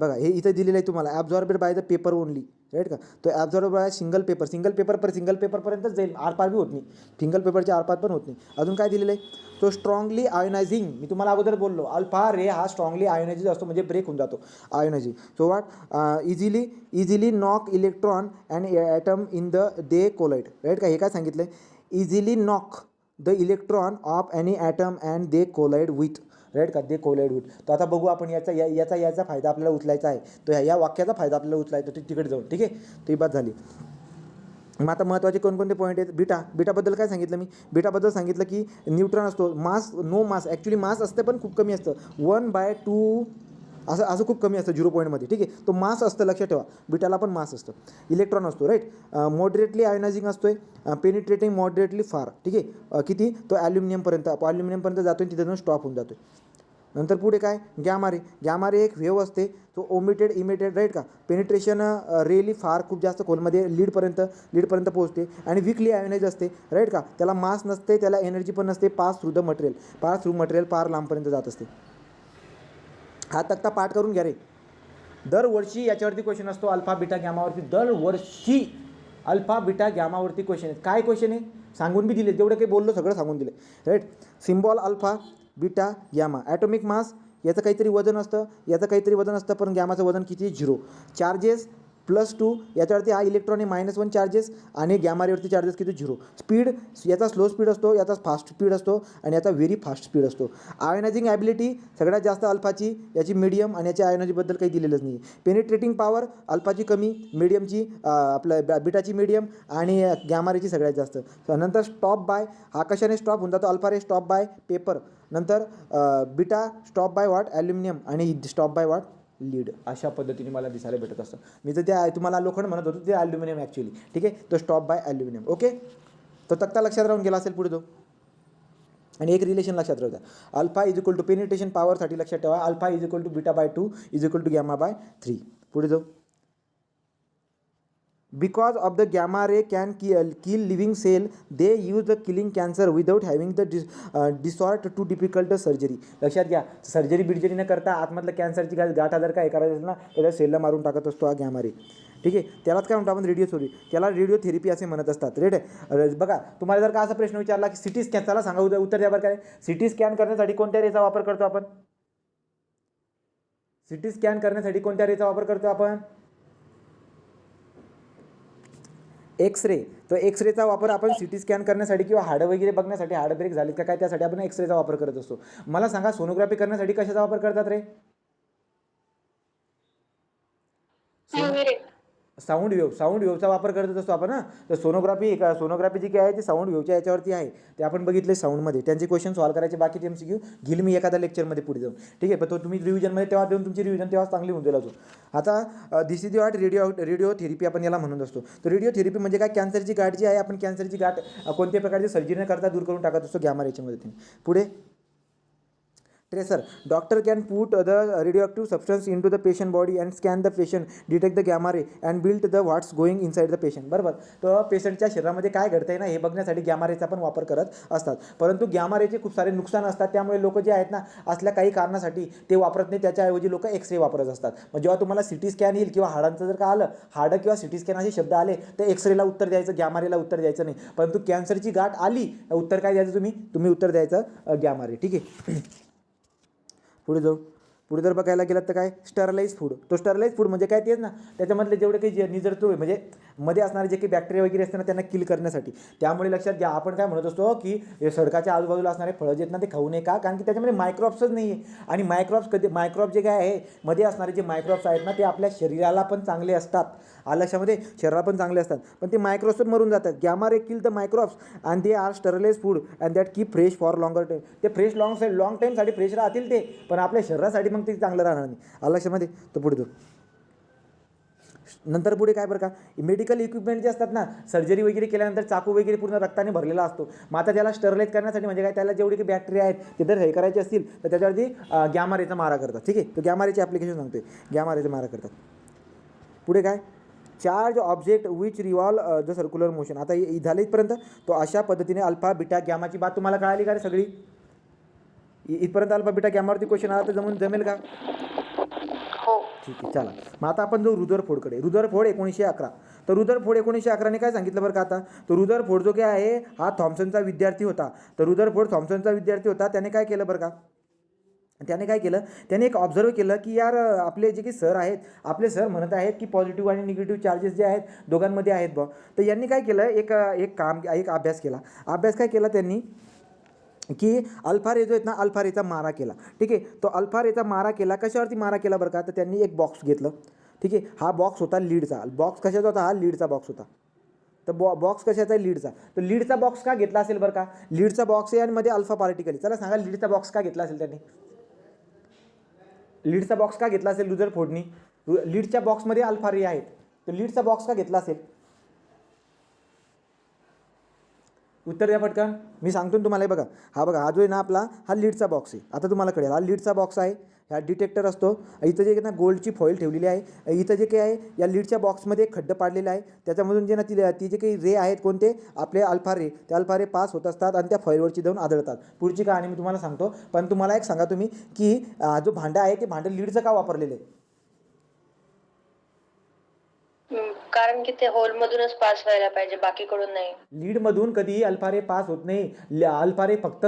बघा हे इथं दिलेलं आहे तुम्हाला, absorbed by the paper only, right का. तो ॲब्झॉर्ब बाय सिंगल पेपरपर्यंतच जाईल, आरपार बी होत नाही, सिंगल पेपरच्या आरपार पण होत नाही. अजून काय दिलेलं आहे, तो स्ट्रॉंगली आयोनायझिंग. मी तुम्हाला अगोदर बोललो, अल्फा रे हा स्ट्रॉंगली आयोनायझिंग असतो, म्हणजे ब्रेक होऊन जातो ionising. So what, easily knock electron and atom in the they collide, right का. हे काय सांगितलं आहे, easily knock the electron of any atom and they collide with, right का, दे कोलाइड विथ. तर आता बघू आपण याचा फायदा आपल्याला उचलायचा आहे. तो या वाक्याचा फायदा आपल्याला उचलायचा तिकडे जाऊन. ठीक आहे. ती बात झाली. मग आता महत्त्वाचे कोणकोणते पॉईंट आहेत. बीटाबद्दल काय सांगितलं मी, बीटाबद्दल सांगितलं की न्यूट्रॉन असतो, नो मास, ॲक्च्युली मास असतं पण खूप कमी असतं, 1/2 असं खूप कमी असतं 0 पॉईंटमध्ये. ठीक आहे. तो मास असतं, लक्षात ठेवा, बीटाला पण मास असतं. इलेक्ट्रॉन असतो, राईट. मॉडरेटली आयोनायझिंग असतो आहे, पेनिट्रेटिंग मॉडरेटली फार. ठीक आहे. किती, तो ॲल्युमिनियमपर्यंत जातो आणि तिथे जाऊन स्टॉप होऊन जातो. नंतर पुढे काय, गॅमा रे एक वेव्ह असते, तो इमिटेड, राईट का. पेनिट्रेशन रेली फार, खूप जास्त खोलमध्ये लीडपर्यंत पोहोचते आणि वीकली आयोनाइज असते, राईट का. त्याला मास नसते, त्याला एनर्जी पण नसते, पास थ्रू मटेरियल फार लांबपर्यंत जात असते. हा तक्ता पाठ करून घ्या रे. दरवर्षी याच्यावरती क्वेश्चन असतो, अल्फा बीटा गॅमावरती. दरवर्षी अल्फा बीटा गॅमावरती क्वेश्चन आहेत. काय क्वेश्चन आहे सांगून बी दिले, जेवढं काही बोललो सगळं सांगून दिले, right. Symbol alpha beta gamma. Atomic mass, याचं काहीतरी वजन असतं, पण गॅमाचं वजन किती, 0. चार्जेस +2, याच्यावरती हा इलेक्ट्रॉन आहे -1 चार्जेस, आणि गॅमा रेवरती चार्जेस किती, 0. स्पीड, याचा स्लो स्पीड असतो, याचा फास्ट स्पीड असतो, आणि याचा व्हेरी फास्ट स्पीड असतो. आयोनायझिंग ॲबिलिटी सगळ्यात जास्त अल्फाची, याची मीडियम, आणि याच्या आयोनायझीबद्दल काही दिलेलंच नाही. पेनिट्रेटिंग पॉवर अल्फाची कमी, मीडियमची बीटाची मीडियम, आणि गॅमा रेची सगळ्यात जास्त. नंतर स्टॉप बाय, हा कशाने स्टॉप होऊन जातो, alpha ray stop by paper. नंतर beta stop by what, aluminium, आणि स्टॉप बाय व्हॉट, लीड. अशा पद्धतीने मला दिसायला भेटत असतं. मी तर त्या तुम्हाला लोखंड म्हणत होतो, ते ॲल्युमिनियम ॲक्च्युली. ठीक आहे. तो स्टॉप बाय ॲल्युमिनियम. ओके. तो तक्ता लक्षात राहून गेला असेल पुढे तो. आणि एक रिलेशन लक्षात राहू द्या, अल्फा = पेनिट्रेशन पॉवरसाठी लक्षात ठेवा, अल्फा = बीटा/2 = गॅमा/3. पुढे जाऊ. Because of the gamma ray can kill living cell, they use the killing cancer without having the resort to difficult surgery. लक्षात घ्या, सर्जरी न करता आतमधलं कॅन्सरची गाठ जर काय करायचं असेल ना, त्याला सेलला मारून टाकत असतो हा गॅमा रे. ठीक आहे. त्यालाच काय म्हणतो आपण, त्याला रेडिओथेरपी असे म्हणत असतात, राईट. बघा, तुम्हाला जर का असा प्रश्न विचारला की सिटी स्कॅन, चला सांगा उत्तर द्या बरं. काय सिटी स्कॅन करण्यासाठी कोणत्या रेचा वापर करतो आपण, एक्सरे. तर एक्सरेचा वापर आपण सिटी स्कॅन करण्यासाठी किंवा हाडं वगैरे बघण्यासाठी, हाडं ब्रेक झाली का काय, त्यासाठी आपण एक्सरेचा वापर करत असतो. मला सांगा, सोनोग्राफी करण्यासाठी कशाचा वापर करतात रे, साऊंड वेव्हचा वापर करत असतो आपण. तर सोनोग्राफी जी काय आहे ती साऊंड वेव्हच्या याच्यावरती आहे, ते आपण बघितले साऊंडमध्ये. त्यांचे क्वेश्चन सॉल्व्ह करायचे, बाकी MCQ घेईल मी एखाद्या लेक्चरमध्ये पुढे जाऊन. ठीक आहे. पण तो तुम्ही रिव्हिजनमध्ये तेव्हा देऊन, तुमची रिव्हिजन तेव्हा चांगली होऊन जाईल अजून. आता दिस इज व्हॉट रेडिओथेरपी आपण याला म्हणत असतो. तर रेडिओथेरपी म्हणजे काय, कॅन्सरची गाठ जी आहे, आपण कॅन्सरची गाठ कोणत्या प्रकारची सर्जरी न करता दूर करून टाकत असतो गॅमा रेच्या मदतीने. पुढे tracer. Doctor can put the radio substance in to the patient body and scan the patient, detect the gamma ray and build the what's going inside the patient. बरोबर. तर पेशंटच्या शरीरामध्ये काय घडतंय ना, हे बघण्यासाठी गॅमा रेचा पण वापर करत असतात. परंतु गॅमा रेचे खूप सारे नुकसान असतात, त्यामुळे लोक जे आहेत ना, असल्या काही कारणासाठी ते वापरत नाही, त्याच्याऐवजी लोक एक्सरे वापरत असतात. मग जेव्हा तुम्हाला सिटी स्कॅन येईल किंवा हाडांचं जर का आलं, हाडं किंवा सिटी स्कॅन असे शब्द आले, तर एक्सरेला उत्तर द्यायचं, गॅमा रेला उत्तर द्यायचं नाही. परंतु कॅन्सरची गाठ आली, उत्तर काय द्यायचं, तुम्ही उत्तर द्यायचं गॅमा रे. ठीक आहे. पुढे जाऊ. पुढे जर बघायला गेलं तर काय स्टरलाइज फूड. तो स्टरलाइज फूड म्हणजे काय तेच ना, त्याच्यामधले जेवढे काही निजरतो म्हणजे मध्ये असणारे जे काही बॅक्टेरिया वगैरे असते ना त्यांना किल करण्यासाठी. त्यामुळे लक्षात घ्या आपण काय म्हणत असतो की हे सडकाच्या आजूबाजूला असणारे फळं जे आहेत ना ते खाऊ नये का, कारण की त्याच्यामध्ये मायक्रॉब्सच नाही आहे. आणि मायक्रॉब जे काय आहे मध्ये असणारे जे मायक्रॉब्स आहेत ना ते आपल्या शरीराला पण चांगले असतात. लक्षामध्ये शरीराला पण चांगले असतात, पण ते मायक्रॉब्स मरून जातात. Gamma ray kill the microbes and they are sterilize food and that keep fresh for longer time. ते फ्रेश लॉंग टाईमसाठी फ्रेश राहतील ते, पण आपल्या शरीरासाठी मग ते चांगलं राहणार नाही. लक्षामध्ये तो पुढे तो नंतर पुढे काय बरं का, मेडिकल इक्विपमेंट जे असतात ना, सर्जरी वगैरे केल्यानंतर चाकू वगैरे पूर्ण रक्ताने भरलेला असतो. मग आता त्याला स्टरलाइज करण्यासाठी म्हणजे काय, त्याला जेवढे काही बॅक्टेरिया आहेत ते जर हे करायचे असतील तर त्याच्यावरती गॅमा रेचा मारा करतात. ठीक आहे, तो गॅमा रेचे ॲप्लिकेशन सांगतोय, गॅमा रेचा मारा करतात. पुढे काय, charge object which revolve the circular motion. आता झालं इथपर्यंत. तो अशा पद्धतीने अल्फा बीटा गॅमाची बात तुम्हाला कळाली का रे सगळी? इथपर्यंत अल्फा बीटा गॅमावरती क्वेश्चन आला तर जमेल का? हो. ठीक आहे, चला. मग आता आपण जाऊ रुदरफोर्डकडे. रुदरफोर्ड 1911. तर रुदरफोर्ड 1911ने काय सांगितलं बरं का आता, तो रुदरफोर्ड जो काय आहे हा थॉम्सनचा विद्यार्थी होता. तर रुदरफोर्ड थॉम्सनचा विद्यार्थी होता. त्याने काय केलं बरं का, त्याने काय केलं, त्याने एक ऑब्झर्व केलं की यार आपले जे काही सर आहेत, आपले सर म्हणत आहेत की पॉझिटिव्ह आणि निगेटिव्ह चार्जेस जे आहेत दोघांमध्ये आहेत बा. तर यांनी काय केलं, एक अभ्यास केला. अभ्यास काय केला त्यांनी की अल्फा रे जो आहेत ना, अल्फा रेचा मारा केला. ठीक आहे, तो अल्फा रेचा मारा केला. कशावरती मारा केला बरं का, तर त्यांनी एक बॉक्स घेतलं. ठीक आहे, हा बॉक्स होता लीडचा. बॉक्स कशाचा होता, हा लीडचा बॉक्स होता. तर बॉक्स कशाचा आहे, लीडचा. तर लीडचा बॉक्स का घेतला असेल बरं का, लीडचा बॉक्स आहे आणि मध्ये अल्फा पार्टिकल. चला सांगा लीडचा बॉक्स का घेतला असेल त्यांनी, लीडचा बॉक्स का घेतला असेल रुदरफोर्डनी. लीडच्या बॉक्समध्ये अल्फा रे आहेत, तर लीडचा बॉक्स का घेतला असेल, उत्तर द्या पटकन. मी सांगतो ना तुम्हाला. बघा हा, बघा हा जो आहे ना आपला, हा लीडचा बॉक्स आहे. आता तुम्हाला कळेल, हा लीडचा बॉक्स आहे. हा डिटेक्टर असतो. इथं जे ना गोल्डची फॉईल ठेवलेली आहे. इथं जे काही आहे या लीडच्या बॉक्समध्ये एक खड्डं पाडलेलं आहे. त्याच्यामधून जे ना ती जे काही रे आहेत कोणते आपले अल्फा रे, ते अल्फा रे पास होत असतात आणि त्या फॉईलवरची जाऊन आदळतात. पुढची कहाणी मी तुम्हाला सांगतो, पण तुम्हाला एक सांगा तुम्ही की जो भांडं आहे ते भांडं लीडचं का वापरलेलं आहे? कारण की ते होलमधूनच पास व्हायला पाहिजे, बाकीकडून नाही. लीडमधून कधीही अल्फा रे पास होत नाही. अल्फा रे फक्त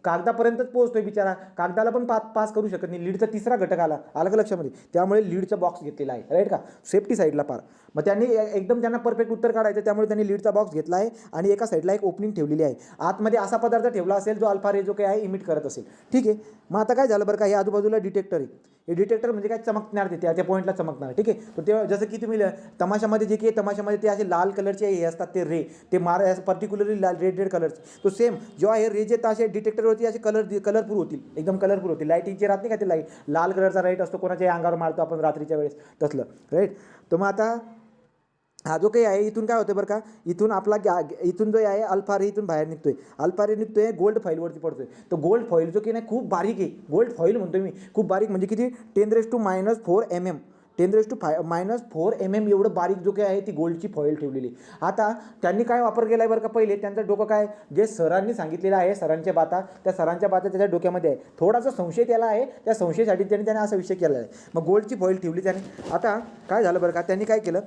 कागदापर्यंतच पोहोचतोय बिचारा, कागदाला पण पास करू शकत नाही. लीडचा तिसरा घटक आला का लक्षामध्ये. त्यामुळे लीडचा बॉक्स घेतलेला आहे, राईट का, सेफ्टी साईडला पार. मग त्यांनी एकदम त्यांना परफेक्ट उत्तर काढायचं, त्यामुळे त्यांनी लीडचा बॉक्स घेतला आहे आणि एका साईडला एक ओपनिंग ठेवलेली आहे. आतमध्ये असा पदार्थ ठेवला असेल जो अल्फा रे जो काही आहे इमिट करत असेल. ठीक आहे, मग आता काय झालं बरं का, हे आजूबाजूला डिटेक्टर आहे. हे डिटेक्टर म्हणजे काय, चमकणार ते त्या पॉईंटला चमकणार. ठीक आहे, तर ते जसं की तुम्ही तमाशामध्ये जे काही तमाशामध्ये ते असे लाल कलरचे हे असतात ते रे, ते पर्टिक्युलरली लाल रेड कलरचे. तो सेम जेव्हा हे रे जे असे डिटेक्टरवरती असे कलरफुल होतील, एकदम कलरफुल होतील. लाईटिंगचे राहत नाही का, ते लाईट लाल कलरचा लाईट असतो, कोणाच्या अंगावर मारतो आपण रात्रीच्या वेळेस तसलं, राईट. तर मग आता हा जो काही आहे इथून काय होतं बरं का, इथून आपला इथून जो आहे अल्फा रे इथून बाहेर निघतोय. अल्फा रे निघतोय, गोल्ड फॉईलवरती पडतोय. तर गोल्ड फॉईल जो की नाही खूप बारीक आहे. गोल्ड फॉईल म्हणतोय मी, खूप बारीक म्हणजे किती, 10⁻⁻⁴ mm, 10⁻⁴ mm एवढं बारीक जो काही आहे ती गोल्डची फॉईल ठेवलेली. आता त्यांनी काय वापर केला आहे बरं का, पहिले त्यांचं डोकं काय, जे सरांनी सांगितलेलं आहे, सरांच्या बाता, त्या सरांच्या बाता त्याच्या डोक्यामध्ये आहे. थोडासा संशय त्याला आहे, त्या संशयासाठी त्याने असा विषय केला आहे. मग गोल्डची फॉईल ठेवली त्याने. आता काय झालं बरं का, त्यांनी काय केलं,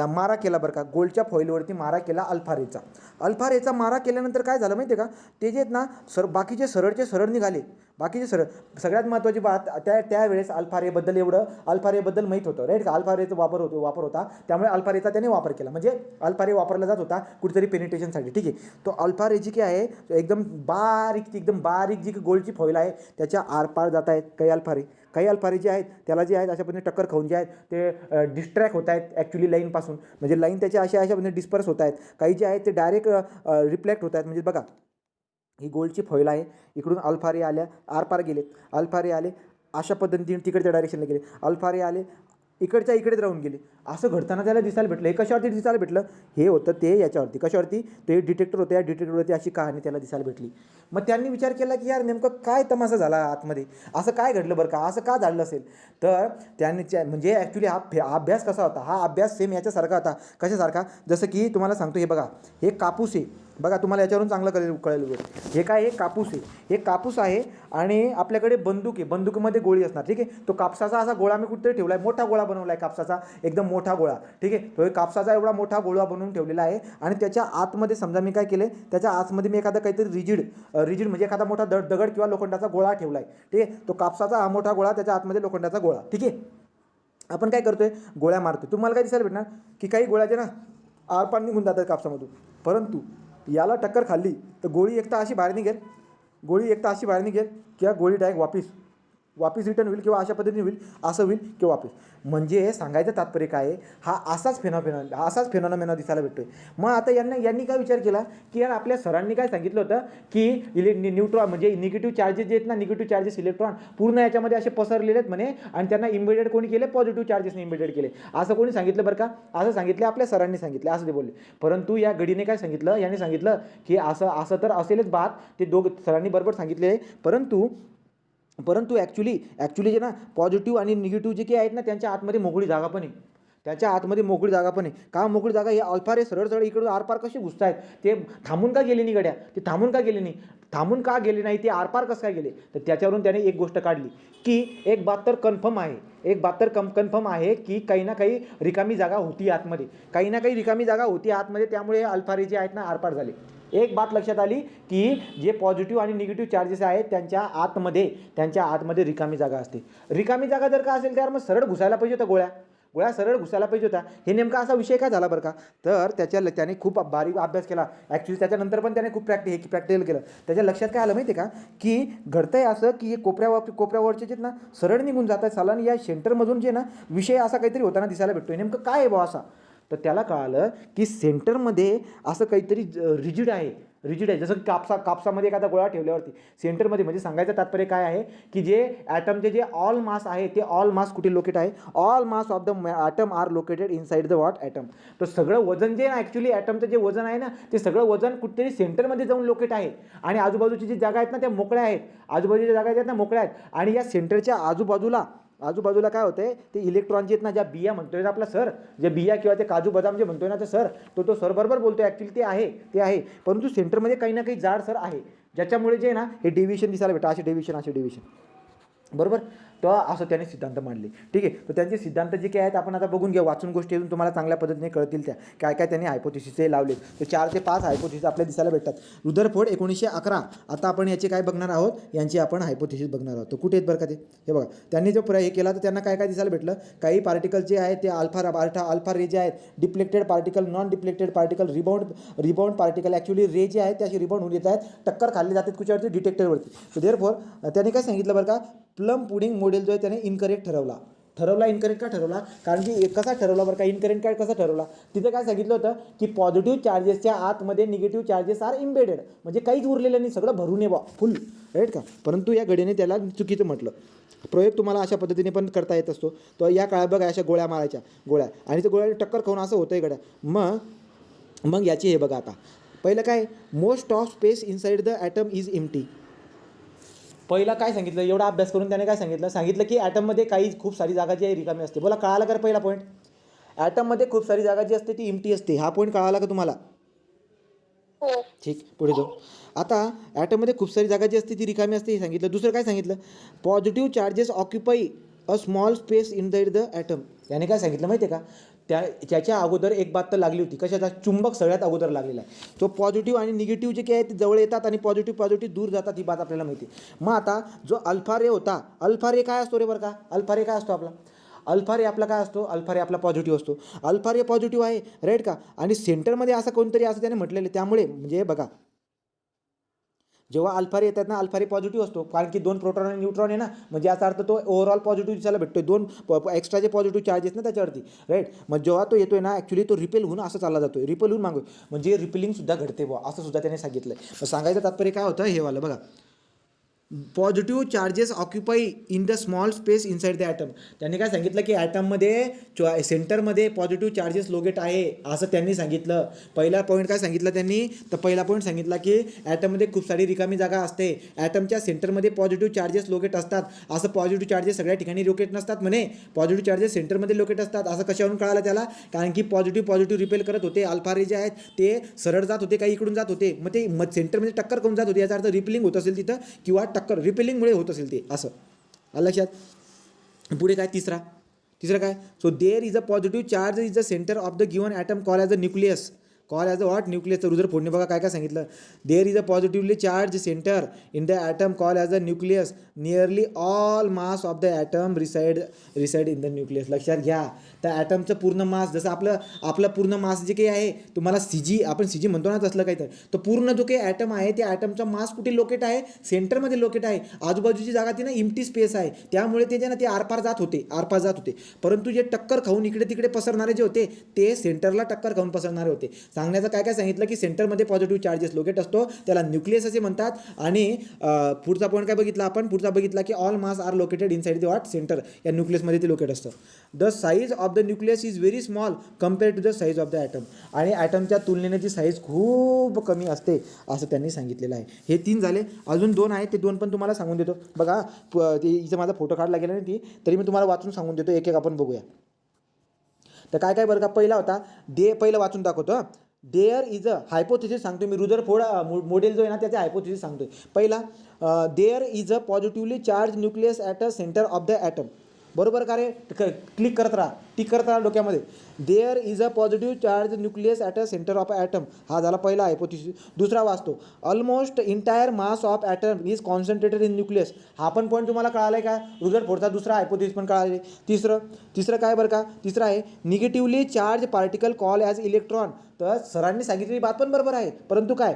मारा केला बरं का, गोल्डच्या फॉईलवरती मारा केला अल्फा रेचा. अल्फा रेचा मारा केल्यानंतर काय झालं माहिती आहे का, ते जे आहेत ना बाकीचे सरळ निघाले. बाकीचे सगळ्यात महत्त्वाची बात, त्यावेळेस अल्फा रेबद्दल माहीत होतं, राईट का. अल्फा रेचा वापर होता, त्यामुळे अल्फा रेचा त्याने वापर केला. म्हणजे अल्फा रे वापरला जात होता कुठेतरी पेनिट्रेशनसाठी. ठीक आहे, तो अल्फा रे जी काय आहे एकदम बारीक जी गोल्डची फॉईल आहे त्याच्या आरपार जात आहेत काही अल्फा रे जे आहेत त्याला जे आहेत अशा पद्धतीने टक्कर खाऊन जे आहेत ते डिस्ट्रॅक्ट होत आहेत ॲक्च्युली लाईनपासून. म्हणजे लाईन त्याच्या अशा पद्धतीने डिस्पर्स होत आहेत. काही जे आहेत ते डायरेक्ट रिफ्लेक्ट होत आहेत. म्हणजे बघा ही गोल्डची फॉईल आहे, इकडून अल्फा रे आल्या, आरपार गेले, अल्फा रे आले अशा पद्धतीने तिकडच्या डायरेक्शनला गेले, अल्फा रे आले इकडच्या इकडेच राहून गेले. असं घडताना त्याला दिसायला भेटलं. हे कशावरती दिसायला भेटलं, हे होतं ते याच्यावरती, कशावरती, ते डिटेक्टर होते. या डिटेक्टरवरती अशी कहाणी त्याला दिसायला भेटली. मग त्यांनी विचार केला की यार नेमकं काय तमाशा झाला आतमध्ये, असं काय घडलं बरं का, असं का झालं असेल. तर त्यांनी म्हणजे ॲक्च्युली हा अभ्यास कसा होता, हा अभ्यास सेम याच्यासारखा होता. कशासारखा, जसं की तुम्हाला सांगतो, हे बघा हे कापूस आहे बघा तुम्हाला याच्यावरून चांगलं कळेल हे काय आहे, कापूस आहे. हे कापूस आहे आणि आपल्याकडे बंदूक आहे, बंदुकीमध्ये गोळी असणार. ठीक आहे, तो कापसाचा असा गोळा मी कुठेतरी ठेवला आहे, मोठा गोळा बनवला आहे कापसाचा, एकदम मोठा गोळा. ठीक आहे, तो एक कापसाचा एवढा मोठा गोळा बनवून ठेवलेला आहे आणि त्याच्या आतमध्ये समजा मी काय केले, त्याच्या आतमध्ये मी एखादा काहीतरी रिजिड म्हणजे एखादा मोठा दगड किंवा लोखंडाचा गोळा ठेवला आहे. ठीक आहे, तो कापसाचा हा मोठा गोळा, त्याच्या आतमध्ये लोखंडाचा गोळा. ठीक आहे, आपण काय करतोय, गोळ्या मारतोय. तुम्हाला काय दिसायला भेटणार की काही गोळ्याचे ना आरपार निघून जातात कापसामधून, परंतु याला टक्कर खाल्ली तर गोळी एक तर अशी बाहेर निघेल, किंवा गोळी डायरेक्ट वापिस रिटर्न होईल किंवा अशा पद्धतीने होईल, असं होईल किंवा वापस. म्हणजे सांगायचं तात्पर्य काय आहे, हा असाच फेनॉमेना दिसायला भेटतोय. मग आता यांनी काय विचार केला की यार आपल्या सरांनी काय सांगितलं होतं की न्यूट्रॉन म्हणजे निगेटिव्ह चार्जेस जे आहेत ना, निगेटिव्ह चार्जेस इलेक्ट्रॉन पूर्ण याच्यामध्ये असे पसरलेले आहेत म्हणे आणि त्यांना इम्बेडेड कोणी केले, पॉझिटिव्ह चार्जेसने इम्बेडेड केले. असं कोणी सांगितलं बरं का, असं सांगितलं आपल्या सरांनी सांगितलं, असं ते बोलले. परंतु या गडीने काय सांगितलं, याने सांगितलं की असं तर असेलच बात, ते सरांनी बरोबर सांगितले. परंतु ॲक्च्युली जे ना पॉझिटिव्ह आणि निगेटिव्ह जे काही आहेत ना, त्यांच्या आतमध्ये मोकळी जागा पण आहे. का मोकळी जागा, हे अल्फा रे सरळ इकडून आरपार कसे घुसत आहेत, ते थांबून का गेले नाही गड्या, थांबून का गेले नाही, ते आरपार कसं काय गेले. तर त्याच्यावरून त्याने एक गोष्ट काढली की एक बात तर कन्फर्म आहे की काही ना काही रिकामी जागा होती आतमध्ये, त्यामुळे अल्फा रे जे आहेत ना आरपार झाले. एक बात लक्षात आली की जे पॉझिटिव्ह आणि निगेटिव्ह चार्जेस आहेत त्यांच्या आतमध्ये रिकामी जागा असते. रिकामी जागा जर का असेल तर मग सरळ घुसायला पाहिजे होता, गोळ्या सरळ घुसायला पाहिजे होता. हे नेमका असा विषय काय झाला बरं का, तर त्याने खूप बारीक अभ्यास केला. ॲक्च्युली त्याच्यानंतर पण त्याने खूप प्रॅक्टिकल केलं. त्याच्या लक्षात काय आलं माहिती आहे का, की घडतंय असं की हे कोपऱ्यावरचे जे ना सरळ निघून जात आहेत सालान, या सेंटरमधून जे ना विषय असा काहीतरी होताना दिसायला भेटतोय. नेमकं काय आहे बा असा, तर त्याला कळालं की सेंटरमध्ये असं काहीतरी रिजिड आहे. जसं की कापसामध्ये एखादा गोळा ठेवल्यावरती सेंटरमध्ये, म्हणजे सांगायचं तात्पर्य काय आहे की जे ॲटमचे जे ऑल मास आहे, ते ऑल मास कुठे लोकेट आहे, all mass of the atom are located inside the what atom. तर सगळं वजन जे ना, ॲक्च्युली ॲटमचं जे वजन आहे ना, ते सगळं वजन कुठेतरी सेंटरमध्ये जाऊन लोकेट आहे आणि आजूबाजूची जी जागा आहेत ना त्या मोकळ्या आहेत, आणि या सेंटरच्या आजूबाजूला काय होतंय, ते इलेक्ट्रॉन जे आहेत ना, ज्या बिया म्हणतोय ना आपला सर, जे बिया किंवा ते काजू बदाम जे म्हणतोय ना ते सर, तो सर बरोबर बोलतोय. ॲक्च्युली ते आहे, परंतु सेंटरमध्ये काही ना काही जाड सर आहे, ज्याच्यामुळे जे ना हे डेव्हिएशन दिसायला भेटतं, असे डेव्हिएशन बरोबर. तर असं त्याने सिद्धांत मांडले. ठीक आहे, तर त्यांचे सिद्धांत जे काय आहेत आपण आता बघून घ्या, वाचून गोष्टी येऊन तुम्हाला चांगल्या पद्धतीने कळतील त्या काय त्यांनी हायपोथेसिसचे लावले. तर 4 ते 5 हायपोथेसिस आपल्याला दिसायला भेटतात. रुदरफोर्ड 1911. आता आपण याचे काय बघणार आहोत, यांची आपण हायपोथेसिस बघणार आहोत. तर कुठे आहेत बरं का ते, हे बघा. त्यांनी जो हे केला तर त्यांना काय दिसायला भेटलं, काही पार्टिकल जे आहेत ते अल्फा रे जे आहेत, deflected particle, non deflected particle, rebound particle. Actually ray जे आहेत ते असे रिबाउंड होऊन येत आहेत, टक्कर खाल्ली जातात कुठच्यावरती, डिटेक्टरवरती. तर देअरफॉर त्यांनी काय सांगितलं बरं का, प्लम पुडिंग मॉडेल जो आहे त्याने इनकरेक्ट ठरवला. इनकरेक्ट का ठरवला, कारण की कसा ठरवला बरं का, इनकरेक्ट काय कसा ठरवला, तिथे काय सांगितलं होतं की पॉझिटिव्ह चार्जेसच्या आतमध्ये निगेटिव्ह चार्जेस आर इम्बेडेड, म्हणजे काहीच उरलेलं नाही, सगळं भरून ये बा फुल, राईट का. परंतु या गडीने त्याला चुकीचं म्हटलं. प्रयोग तुम्हाला अशा पद्धतीने पण करता येत असतो. तर या काळात बघा अशा गोळ्या मारायच्या, आणि त्या गोळ्याला टक्कर खाऊन असं होतंय गड्या. मग याची हे बघा, आता पहिलं काय, most of space inside the atom is empty. पहिला काय सांगितलं, एवढा अभ्यास करून त्याने काय सांगितलं की ॲटममध्ये खूप सारी जागा जी आहे रिकामी असते. बोला कळाला का पहिला पॉईंट, ॲटममध्ये खूप सारी जागा जी असते ती एम्प्टी असते. हा पॉईंट कळाला का तुम्हाला, ठीक. पुढे जाऊ. आता ॲटममध्ये खूप सारी जागा जी असते ती रिकामी असते हे सांगितलं. दुसरं काय सांगितलं, positive charges occupy a small space inside the atom. याने काय सांगितलं माहिती आहे का, त्याच्या अगोदर एक बात तर लागली होती, कशाचा, चुंबक सगळ्यात अगोदर लागलेला आहे. तो पॉझिटिव्ह आणि निगेटिव्ह जे काही आहे ते जवळ येतात आणि पॉझिटिव्ह दूर जातात, ही बात आपल्याला माहिती आहे. मग आता जो अल्फा रे होता, अल्फा रे काय असतो रे बरं का, अल्फा रे काय असतो आपला, अल्फा रे आपला काय असतो, अल्फा रे आपला पॉझिटिव्ह असतो. अल्फा रे पॉझिटिव्ह आहे, राईट का. आणि सेंटरमध्ये असं कोणतरी असं त्याने म्हटलेलं, त्यामुळे म्हणजे बघा जेव्हा अल्फा रे येतात ना, अल्फा रे पॉझिटिव्ह असतो, कारण की 2 प्रोटॉन आणि न्यूट्रॉन आहे ना, म्हणजे याचा अर्थ तो ओव्हरऑल पॉझिटिव्ह दिसायला भेटतोय, 2 एक्स्ट्राचे पॉझिटिव्ह चार्जेस ना त्याच्यावरती, राईट. मग जेव्हा तो येतोय ना, ॲक्च्युली तो रिपेल होऊन असं चालला जातोय, रिपेल होऊन मागू, म्हणजे रिपेलिंग सुद्धा घडते बुवा, असं सुद्धा त्याने सांगितलं. मग सांगायचं तात्पर्य काय होतं, हे वालं बघा, positive charges occupy in the small space inside the atom. त्यांनी काय सांगितलं की ॲटममध्ये सेंटरमध्ये पॉझिटिव्ह चार्जेस लोकेट आहे असं त्यांनी सांगितलं. पहिला पॉईंट काय सांगितलं त्यांनी, तर पहिला पॉईंट सांगितला की ॲटममध्ये खूप सारी रिकामी जागा असते, ॲटमच्या सेंटरमध्ये पॉझिटिव्ह चार्जेस लोकेट असतात. असं पॉझिटिव्ह चार्जेस सगळ्या ठिकाणी लोकेट नसतात म्हणे, पॉझिटिव्ह चार्जेस सेंटरमध्ये लोकेट असतात. असं कशावरून कळालं त्याला, कारण की पॉझिटिव्ह रिपेल करत होते. अल्फा रे जे आहेत ते सरळ जात होते, काही इकडून जात होते, मग ते सेंटरमध्ये टक्कर करून जात होते. याचा अर्थ रिपेलिंग होत असेल तिथं, किंवा टक्कर रिपेलिंगमुळे होत असेल ते असं. आलं लक्षात. पुढे काय तिसरं काय, so there is a positive charge is the centre of the given atom call as a nucleus. Call as a what, nucleus. तर रुद्र फोडणे बघा काय सांगितलं, there is a positively charge centre in the atom call as a nucleus, nearly all mass of the atom reside in the nucleus. लक्षात घ्या, त्या ॲटमचं पूर्ण मास, जसं आपलं पूर्ण मास जे काही आहे, तुम्हाला आपण सी जी म्हणतो ना तसलं काही, तर पूर्ण जो काही ॲटम आहे त्या ॲटमचा मास कुठे लोकेट आहे, सेंटरमध्ये लोकेट आहे. आजूबाजूची जागा ती ना इम्प्टी स्पेस आहे, त्यामुळे ते जे ना ते आरपार जात होते. परंतु जे टक्कर खाऊन इकडे तिकडे पसरणारे जे होते ते सेंटरला टक्कर खाऊन पसरणारे होते. सांगण्याचं काय सांगितलं की सेंटरमध्ये पॉझिटिव्ह चार्जेस लोकेट असतो, त्याला न्यूक्लियस असे म्हणतात. आणि पुढचा पॉईंट काय बघितला आपण, पुढचा बघितला की all mass are located inside the what, centre. या न्यूक्लियसमध्ये ते लोकेट असतं. The size of the nucleus is very small compare to the size of the atom. आणि ॲटमच्या तुलनेने ती साईज खूप कमी असते असं त्यांनी सांगितलेलं आहे. हे 3 झाले. अजून 2 आहेत, ते 2 पण तुम्हाला सांगून देतो. बघा ते इथं माझा फोटो काढला गेला नाही ती, तरी मी तुम्हाला वाचून सांगून देतो, एक आपण बघूया. तर काय बरं का, पहिला होता पहिलं वाचून दाखवतो. देअर इज अ हायपोथिसिस सांगतो मी, रुदरफोर्ड मॉडेल जो आहे ना त्याचा हायपोथिसिस सांगतोय. पहिला, there is a positively charge nucleus at a centre of the atom. बरोबर का रे, क्लिक करत राहा, टिक करत राहा डोक्यामध्ये. There is a positive charge nucleus at a centre of atom. हा झाला पहिला हायपोथिसिस. दुसरा वाचतो, almost entire mass of atom is concentrated in nucleus. हा पण पॉईंट तुम्हाला कळाला आहे का, रुदरफोर्डचा दुसरा हायपोथिसिस पण कळाले. तिसरं काय बरं का, तिसरं आहे negatively charge particle call as electron. तर सरांनी सांगितलेली बात पण बरोबर आहे, परंतु काय,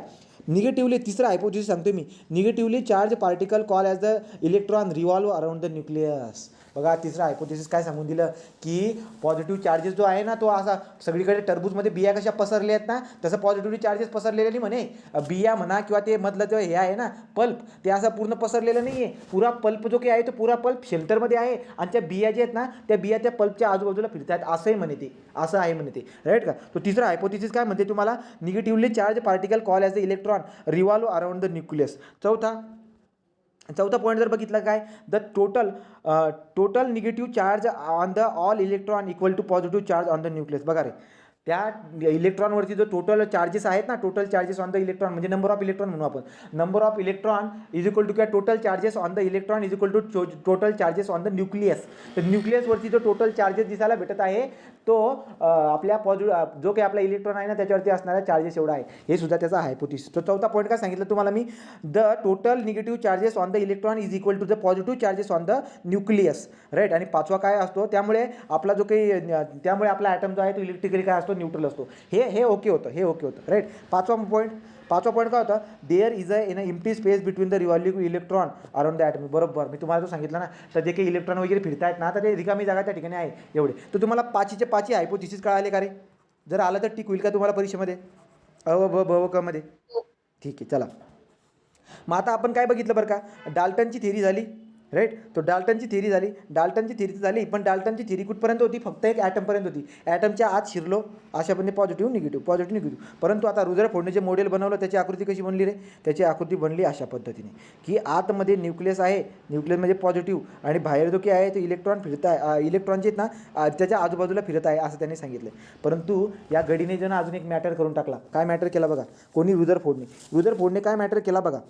निगेटिव्हली, तिसरा हायपोथिसिस सांगतो मी, negatively charge particle call as the electron revolve around the nucleus. बघा तिसरा हायपोथिसिस काय सांगून दिलं की पॉझिटिव्ह चार्जेस जो आहे ना तो असा सगळीकडे टरबूजमध्ये बिया कशा पसरल्या आहेत ना, तसं पॉझिटिव्हली चार्जेस पसरलेले नाही म्हणे. बिया म्हणा किंवा ते मधलं जो हे आहे ना पल्प, ते असं पूर्ण पसरलेलं नाही आहे. पुरा पल्प जो काही आहे तो पुरा पल्प शेल्टरमध्ये आहे, आणि त्या बिया जे आहेत ना त्या बिया त्या पल्पच्या आजूबाजूला फिरत आहेत, असंही म्हणे ते, असं आहे म्हणे ते. राईट का. तो तिसरा हायपोथिसिस काय म्हणते तुम्हाला, negatively charge particle call as the electron revolve around the nucleus. चौथा पॉईंट जर बघितला काय, the total negative charge on the all electron equal to positive charge on the nucleus. बघा रे, त्या इलेक्ट्रॉनवरती जो टोटल चार्जेस आहेत ना, total charges on the electron म्हणजे नंबर ऑफ इलेक्ट्रॉन म्हणू आपण, number of electron is equal to काय, total charges on the electron is equal to total charges on the nucleus. तर न्यूक्लियसवरती जो टोटल चार्जेस दिसायला भेटत आहे तो आपल्या जो काही आपला इलेक्ट्रॉन आहे ना त्याच्यावरती असणारा चार्जेस एवढा आहे. हे सुद्धा त्याचा हायपोथिसिस. तो चौथा पॉईंट काय सांगितलं तुम्हाला मी, the total negative charges on the electron is equal to the positive charges on the nucleus. Right. आणि पाचवा काय असतो, त्यामुळे आपला जो काही त्यामुळे आपला ॲटम जो आहे तो इलेक्ट्रिकली काय असतो, न्यूट्रल असतो. हे ओके होतं. राईट. पाचवा पॉईंट काय होता, there is in a empty space between the revolving electron around the atom. बरोबर, मी तुम्हाला जो सांगितलं ना, तर जे काही इलेक्ट्रॉन वगैरे फिरतायत ना, तर ते रिकामी जागा त्या ठिकाणी आहे एवढे. तर तुम्हाला 5चे हायपोथिसिस कळाले का रे, जर आलं तर टिक होईल का तुम्हाला परीक्षेमध्ये, ब मध्ये. ठीक आहे, चला. मग आता आपण काय बघितलं बरं का, डाल्टनची थेरी झाली. राईट. तो डाल्टनची थेरी झाली, पण डाल्टनची थेरी कुठपर्यंत होती, फक्त एक ॲटमपर्यंत होती. ॲटमच्या आत शिरलो अशा पण पॉझिटिव्ह निगेटिव्ह. परंतु आता रुदरफोर्डने जे मॉडेल बनवलं त्याची आकृती कशी बनली रे, त्याची आकृती बनली अशा पद्धतीने की आतमध्ये न्यूक्लियस आहे, न्यूक्लियस म्हणजे पॉझिटिव्ह, आणि बाहेर जो काही आहे तो इलेक्ट्रॉन फिरत आहे, इलेक्ट्रॉन जे आहेत ना त्याच्या आजूबाजूला फिरत आहे असं त्यांनी सांगितलं. परंतु या गडीने जण अजून एक मॅटर करून टाकला. काय मॅटर केला बघा, कोणी, रुदरफोर्डने काय मॅटर केला बघा,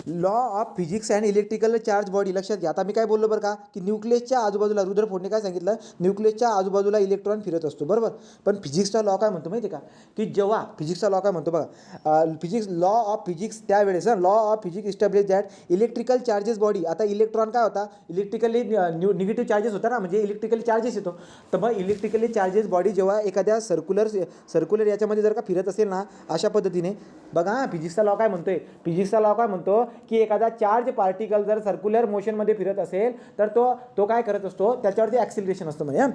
law of physics and electrical charge body. लक्षात घ्या, आता मी काय बोललो बरं का, की न्यूक्लियसच्या आजूबाजूला, रुदरफोर्डने काय सांगितलं, न्यूक्लियसच्या आजूबाजूला इलेक्ट्रॉन फिरत असतो. बरोबर. पण फिजिक्सचा लॉ काय म्हणतो माहिती आहे का, की जेव्हा फिजिक्सचा लॉ काय म्हणतो बघा, लॉ ऑफ फिजिक्स त्यावेळेस law of physics establish that electrical charges body. आता इलेक्ट्रॉन काय होता, इलेक्ट्रिकली निगेटिव्ह चार्जेस होता ना, म्हणजे इलेक्ट्रिकली चार्जेस येतो. तर मग इलेक्ट्रिकली चार्जेस बॉडी जेव्हा एखाद्या सर्क्युलर याच्यामध्ये जर का फिरत असेल ना अशा पद्धतीने, बघा फिजिक्सचा लॉ काय म्हणतो, असतो की एखादा चार्ज पार्टिकल जर सर्क्युलर मोशनमध्ये फिरत असेल तर तो काय करत असतो, त्याच्यावरती ॲक्सिलरेशन असतं म्हणजे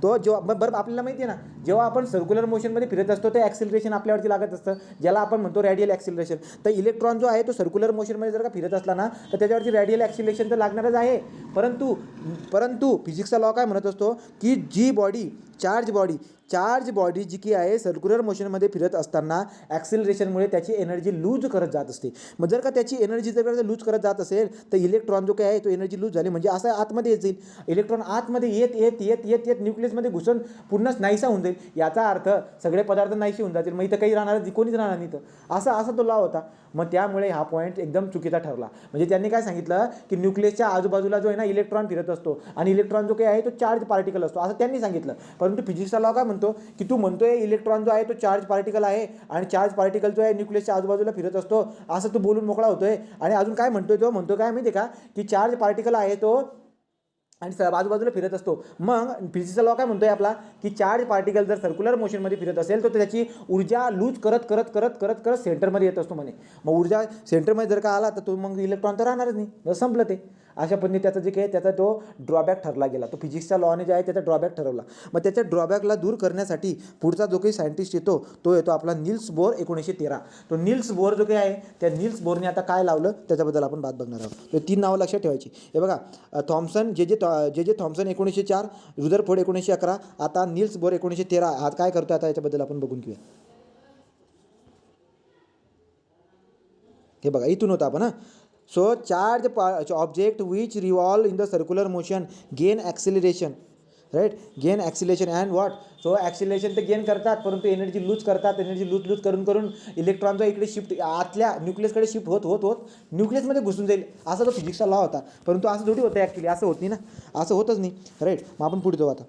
तो जेव्हा बरं आपल्याला माहिती आहे ना, जेव्हा आपण सर्क्युलर मोशनमध्ये फिरत असतो ते ॲक्सिलरेशन आपल्यावरती लागत असतं, ज्याला आपण म्हणतो रॅडियल ॲक्सिलरेशन. तर इलेक्ट्रॉन जो आहे तो सर्क्युलर मोशनमध्ये जर का फिरत असला ना तर त्याच्यावरती रॅडियल ॲक्सिलरेशन तर लागणारच आहे. परंतु फिजिक्सचा लॉ काय म्हणत असतो की जी बॉडी चार्ज बॉडी जी की आहे सर्क्युलर मोशनमध्ये फिरत असताना ॲक्सिलरेशनमुळे त्याची एनर्जी लूज करत जात असते. मग जर का त्याची एनर्जी जर लूज करत जात असेल तर इलेक्ट्रॉन जो काय आहे तो एनर्जी लूज झाली म्हणजे असं आतमध्ये येत जाईल. इलेक्ट्रॉन आतमध्ये येत न्यूक्लियसमध्ये घुसून पूर्णच नाहीसा होऊन जाईल. याचा अर्थ सगळे पदार्थ नाहीसे होऊन जातील, मग इथं काही राहणार कोणीच राहणार नाही. तर असा तो लॉ होता. मग त्यामुळे हा पॉईंट एकदम चुकीचा ठरला. म्हणजे त्यांनी काय सांगितलं की न्यूक्लियसच्या आजूबाजूला जो आहे ना इलेक्ट्रॉन फिरत असतो आणि इलेक्ट्रॉन जो काही आहे तो चार्ज पार्टिकल असतो असं त्यांनी सांगितलं. परंतु फिजिक्सचा लॉ काय म्हणतो की तू म्हणतोय इलेक्ट्रॉन जो आहे तो चार्ज पार्टिकल आहे आणि चार्ज पार्टिकल जो आहे न्यूक्लियसच्या आजूबाजूला फिरत असतो असं तू बोलून मोकळा होतोय. आणि अजून काय म्हणतोय, तो म्हणतो काय माहिती आहे का की चार्ज पार्टिकल आहे तो आणि आजूबाजूला फिरत असतो. मग फिजिक्सचा लॉ काय म्हणतोय आपला की चार्ज पार्टिकल जर सर्क्युलर मोशनमध्ये फिरत असेल तर त्याची ऊर्जा लूज करत सेंटरमध्ये येत असतो म्हणे. मग ऊर्जा सेंटरमध्ये जर का आला तर तो मग इलेक्ट्रॉन तर राहणारच नाही, संपलं ते. अशा पद्धतीने त्याचं जे काही त्याचा तो ड्रॉबॅक ठरला गेला. तो फिजिक्सच्या लॉने जे आहे त्याचा ड्रॉबॅक ठरवला. मग त्याच्या ड्रॉबॅकला दूर करण्यासाठी पुढचा जो काही सायंटिस्ट येतो तो येतो आपला नील्स बोर 1913. तो नील्स बोर जो काही आहे त्या नील्स बोरने आता काय लावलं त्याच्याबद्दल आपण बात बघणार आहोत. तर 3 नावं लक्षात ठेवायची. हे बघा, थॉम्सन जे थॉम्सन 1904, रुदरफोर्ड 1911, आता नील्स बोर 1913. आज काय करतो आता याच्याबद्दल आपण बघून घेऊया. हे बघा इथून होतं आपण so charge object which revolve in the circular motion gain acceleration, right, gain acceleration and what. So acceleration तर गेन करतात परंतु एनर्जी लूज करतात. एनर्जी लूज करून इलेक्ट्रॉन जो इकडे शिफ्ट आतल्या न्यूक्लियसकडे शिफ्ट होत न्यूक्लियसमध्ये घुसून जाईल. असा तो फिजिक्सचा लॉ होता. परंतु असं थोडी होतं ॲक्च्युली, असं होत नाही ना, असं होतच नाही, राईट. मग आपण पुढे जाऊ आता.